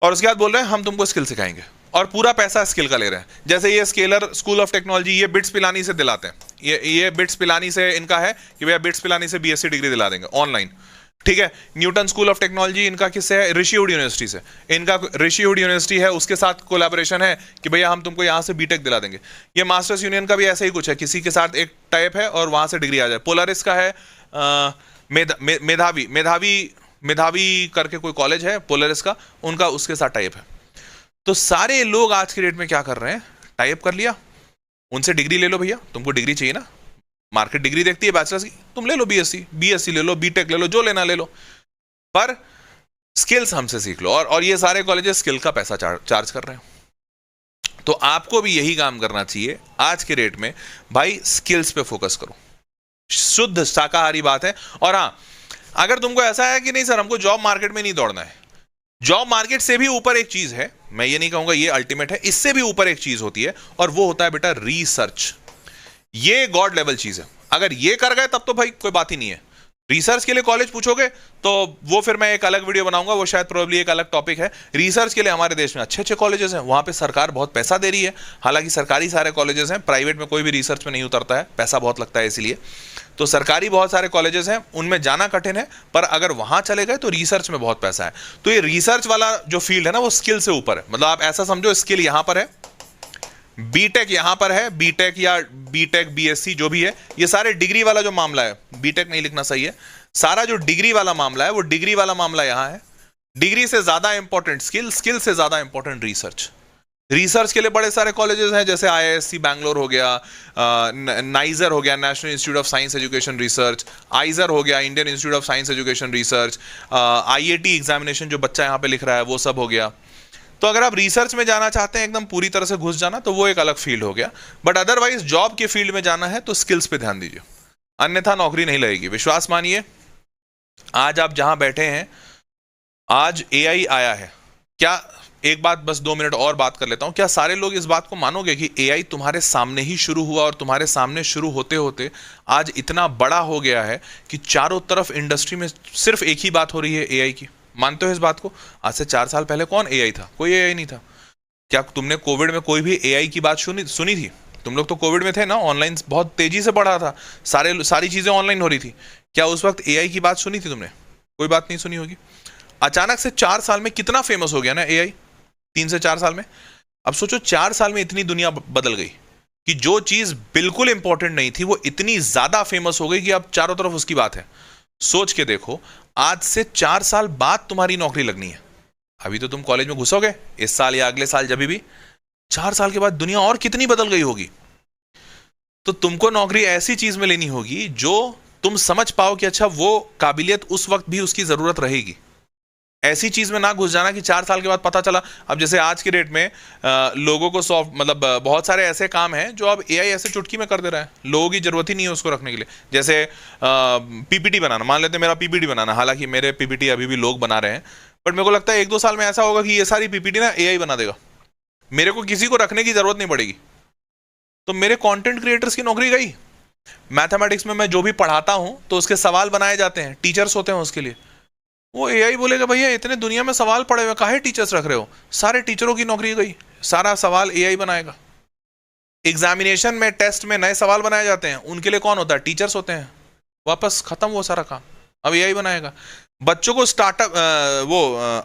और उसके बाद बोल रहे हैं हम तुमको स्किल सिखाएंगे, और पूरा पैसा स्किल का ले रहे हैं। जैसे ये स्केलर स्कूल ऑफ टेक्नोलॉजी, ये बिट्स पिलानी से दिलाते हैं, ये बिट्स पिलानी से इनका है कि भैया बिट्स पिलानी से बीएससी डिग्री दिला देंगे ऑनलाइन। ठीक है, न्यूटन स्कूल ऑफ टेक्नोलॉजी इनका किससे है? ऋषिहुड यूनिवर्सिटी से। इनका ऋषिहुड यूनिवर्सिटी है, उसके साथ कोलैबोरेशन है कि भैया हम तुमको यहाँ से बीटेक दिला देंगे। ये मास्टर्स यूनियन का भी ऐसा ही कुछ है, किसी के साथ एक टाइप है और वहां से डिग्री आ जाए। पोलरिस का है मेधावी करके कोई कॉलेज है पोलरिस का, उनका उसके साथ टाइप है। तो सारे लोग आज के डेट में क्या कर रहे हैं, टाइप कर लिया, उनसे डिग्री ले लो भैया, तुमको डिग्री चाहिए ना, मार्केट डिग्री देखती है बैचलर्स की, तुम ले लो बीएससी ले लो, बीटेक ले लो, जो लेना ले लो, पर स्किल्स हमसे सीख लो। और ये सारे कॉलेजेस स्किल का पैसा चार्ज कर रहे हैं। तो आपको भी यही काम करना चाहिए आज के रेट में, भाई स्किल्स पे फोकस करो, शुद्ध शाकाहारी बात है। और हाँ, अगर तुमको ऐसा है कि नहीं सर हमको जॉब मार्केट में नहीं दौड़ना है, जॉब मार्केट से भी ऊपर एक चीज है, मैं ये नहीं कहूंगा ये अल्टीमेट है, इससे भी ऊपर एक चीज होती है, और वो होता है बेटा रिसर्च। ये गॉड लेवल चीज है, अगर ये कर गए तब तो भाई कोई बात ही नहीं है। रिसर्च के लिए कॉलेज पूछोगे तो वो फिर मैं एक अलग वीडियो बनाऊंगा, वो शायद प्रोबेबली एक अलग टॉपिक है। रिसर्च के लिए हमारे देश में अच्छे अच्छे कॉलेजेस हैं, वहां पे सरकार बहुत पैसा दे रही है, हालांकि सरकारी सारे कॉलेजेस हैं, प्राइवेट में कोई भी रिसर्च में नहीं उतरता है, पैसा बहुत लगता है इसलिए। तो सरकारी बहुत सारे कॉलेजेस हैं, उनमें जाना कठिन है, पर अगर वहां चले गए तो रिसर्च में बहुत पैसा है। तो ये रिसर्च वाला जो फील्ड है ना, वो स्किल से ऊपर है। मतलब आप ऐसा समझो, स्किल यहां पर है, बीटेक यहां पर है, बीटेक या बीटेक बीएससी जो भी है, ये सारे डिग्री वाला जो मामला है, बीटेक नहीं लिखना सही है, सारा जो डिग्री वाला मामला है वो डिग्री वाला मामला यहां है। डिग्री से ज्यादा इंपॉर्टेंट स्किल, स्किल से ज्यादा इंपॉर्टेंट रिसर्च। रिसर्च के लिए बड़े सारे कॉलेजेस हैं, जैसे आईआईएससी बैंगलोर हो गया, नाइजर हो गया, national institute of science education research, आइजर हो गया, Indian institute of science education research, IIT examination जो बच्चा यहाँ पे लिख रहा है वो सब हो गया। तो अगर आप रिसर्च में जाना चाहते हैं, एकदम पूरी तरह से घुस जाना, तो वो एक अलग फील्ड हो गया। बट अदरवाइज जॉब के फील्ड में जाना है तो स्किल्स पे ध्यान दीजिए, अन्यथा नौकरी नहीं लगेगी। विश्वास मानिए, आज आप जहां बैठे हैं, आज एआई आया है, क्या एक बात बस 2 मिनट और बात कर लेता हूं, क्या सारे लोग इस बात को मानोगे कि एआई तुम्हारे सामने ही शुरू हुआ और तुम्हारे सामने शुरू होते होते आज इतना बड़ा हो गया है कि चारों तरफ इंडस्ट्री में सिर्फ एक ही बात हो रही है एआई की? मानते हो इस बात को? आज से 4 साल पहले कौन एआई था? कोई एआई नहीं था। क्या तुमने कोविड में कोई भी एआई की बात सुनी थी? तुम लोग तो कोविड में थे ना, ऑनलाइन बहुत तेजी से बढ़ा था, सारी चीजें ऑनलाइन हो रही थी। क्या उस वक्त एआई की बात सुनी थी तुमने? कोई बात नहीं सुनी होगी। अचानक से 4 साल में कितना फेमस हो गया ना एआई, 3 से 4 साल में। अब सोचो 4 साल में इतनी दुनिया बदल गई कि जो चीज बिल्कुल इंपॉर्टेंट नहीं थी वो इतनी ज्यादा फेमस हो गई कि अब चारों तरफ उसकी बात है। सोच के देखो, आज से 4 साल बाद तुम्हारी नौकरी लगनी है। अभी तो तुम कॉलेज में घुसोगे इस साल या अगले साल, जब भी 4 साल के बाद दुनिया और कितनी बदल गई होगी। तो तुमको नौकरी ऐसी चीज में लेनी होगी जो तुम समझ पाओ कि अच्छा वो काबिलियत उस वक्त भी उसकी जरूरत रहेगी। ऐसी चीज में ना घुस जाना कि 4 साल के बाद पता चला। अब जैसे आज की डेट में लोगों को मतलब बहुत सारे ऐसे काम हैं जो अब एआई ऐसे चुटकी में कर दे रहा है, लोगों की जरूरत ही नहीं है उसको रखने के लिए। जैसे पीपीटी बनाना, मान लेते हैं मेरा पीपीटी बनाना, हालांकि मेरे पीपीटी अभी भी लोग बना रहे हैं, बट मेरे को लगता है 1-2 साल में ऐसा होगा कि ये सारी पीपीटी ना एआई बना देगा, मेरे को किसी को रखने की जरूरत नहीं पड़ेगी। तो मेरे कंटेंट क्रिएटर्स की नौकरी गई। मैथमेटिक्स में मैं जो भी पढ़ाता हूं तो उसके सवाल बनाए जाते हैं, टीचर्स होते हैं उसके लिए। वो एआई बोलेगा भैया इतने दुनिया में सवाल पड़े हुए, काहे टीचर्स रख रहे हो, सारे टीचरों की नौकरी गई, सारा सवाल एआई बनाएगा। एग्जामिनेशन में, टेस्ट में नए सवाल बनाए जाते हैं, उनके लिए कौन होता है, टीचर्स होते हैं। वापस खत्म वो सारा काम, अब एआई बनाएगा। बच्चों को स्टार्टअप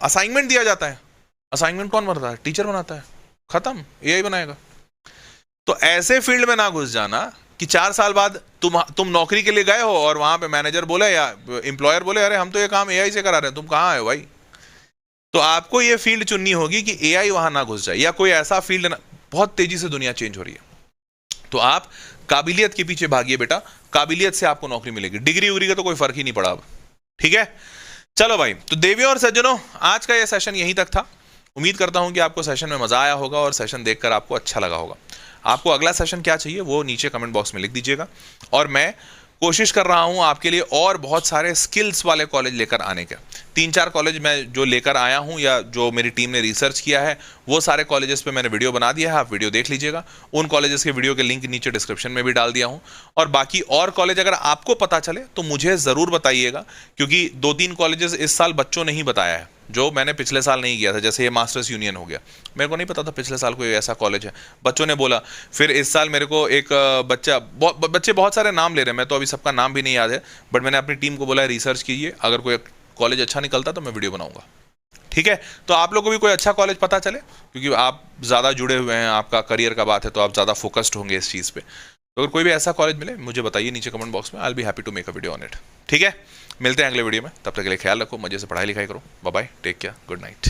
असाइनमेंट दिया जाता है, असाइनमेंट कौन बनाता है, टीचर बनाता है, खत्म, एआई बनाएगा। तो ऐसे फील्ड में ना घुस जाना कि 4 साल बाद तुम नौकरी के लिए गए हो और वहां पे मैनेजर बोले या एम्प्लॉयर बोले अरे हम तो ये काम एआई से करा रहे हैं, तुम कहाँ आए हो भाई। तो आपको ये फील्ड चुननी होगी कि एआई वहां ना घुस जाए, या कोई ऐसा फील्ड ना, बहुत तेजी से दुनिया चेंज हो रही है, तो आप काबिलियत के पीछे भागिए बेटा, काबिलियत से आपको नौकरी मिलेगी, डिग्री उग्री का तो कोई फर्क ही नहीं पड़ा अब। ठीक है, चलो भाई, तो देवियों और सज्जनों, आज का यह सेशन यहीं तक था। उम्मीद करता हूं कि आपको सेशन में मजा आया होगा और सेशन देखकर आपको अच्छा लगा होगा। आपको अगला सेशन क्या चाहिए वो नीचे कमेंट बॉक्स में लिख दीजिएगा, और मैं कोशिश कर रहा हूं आपके लिए और बहुत सारे स्किल्स वाले कॉलेज लेकर आने का। 3-4 कॉलेज मैं जो लेकर आया हूं या जो मेरी टीम ने रिसर्च किया है, वो सारे कॉलेजेस पे मैंने वीडियो बना दिया है, आप वीडियो देख लीजिएगा। उन कॉलेजेस के वीडियो के लिंक नीचे डिस्क्रिप्शन में भी डाल दिया हूं। और बाकी और कॉलेज अगर आपको पता चले तो मुझे ज़रूर बताइएगा, क्योंकि 2-3 कॉलेजेस इस साल बच्चों ने ही बताया है जो मैंने पिछले साल नहीं किया था। जैसे ये मास्टर्स यूनियन हो गया, मेरे को नहीं पता था पिछले साल कोई ऐसा कॉलेज है, बच्चों ने बोला। फिर इस साल मेरे को एक बच्चे बहुत सारे नाम ले रहे हैं, मैं तो अभी सबका नाम भी नहीं याद है, बट मैंने अपनी टीम को बोला है रिसर्च कीजिए, अगर कोई कॉलेज अच्छा निकलता तो मैं वीडियो बनाऊंगा। ठीक है, तो आप लोगों को भी कोई अच्छा कॉलेज पता चले, क्योंकि आप ज़्यादा जुड़े हुए हैं, आपका करियर का बात है, तो आप ज़्यादा फोकस्ड होंगे इस चीज़ पे। तो अगर कोई भी ऐसा कॉलेज मिले मुझे बताइए नीचे कमेंट बॉक्स में, I will be happy to make a video on it. ठीक है, मिलते हैं अगले वीडियो में, तब तक के लिए ख्याल रखो, मजे से पढ़ाई लिखाई करो, bye bye, take care, good night.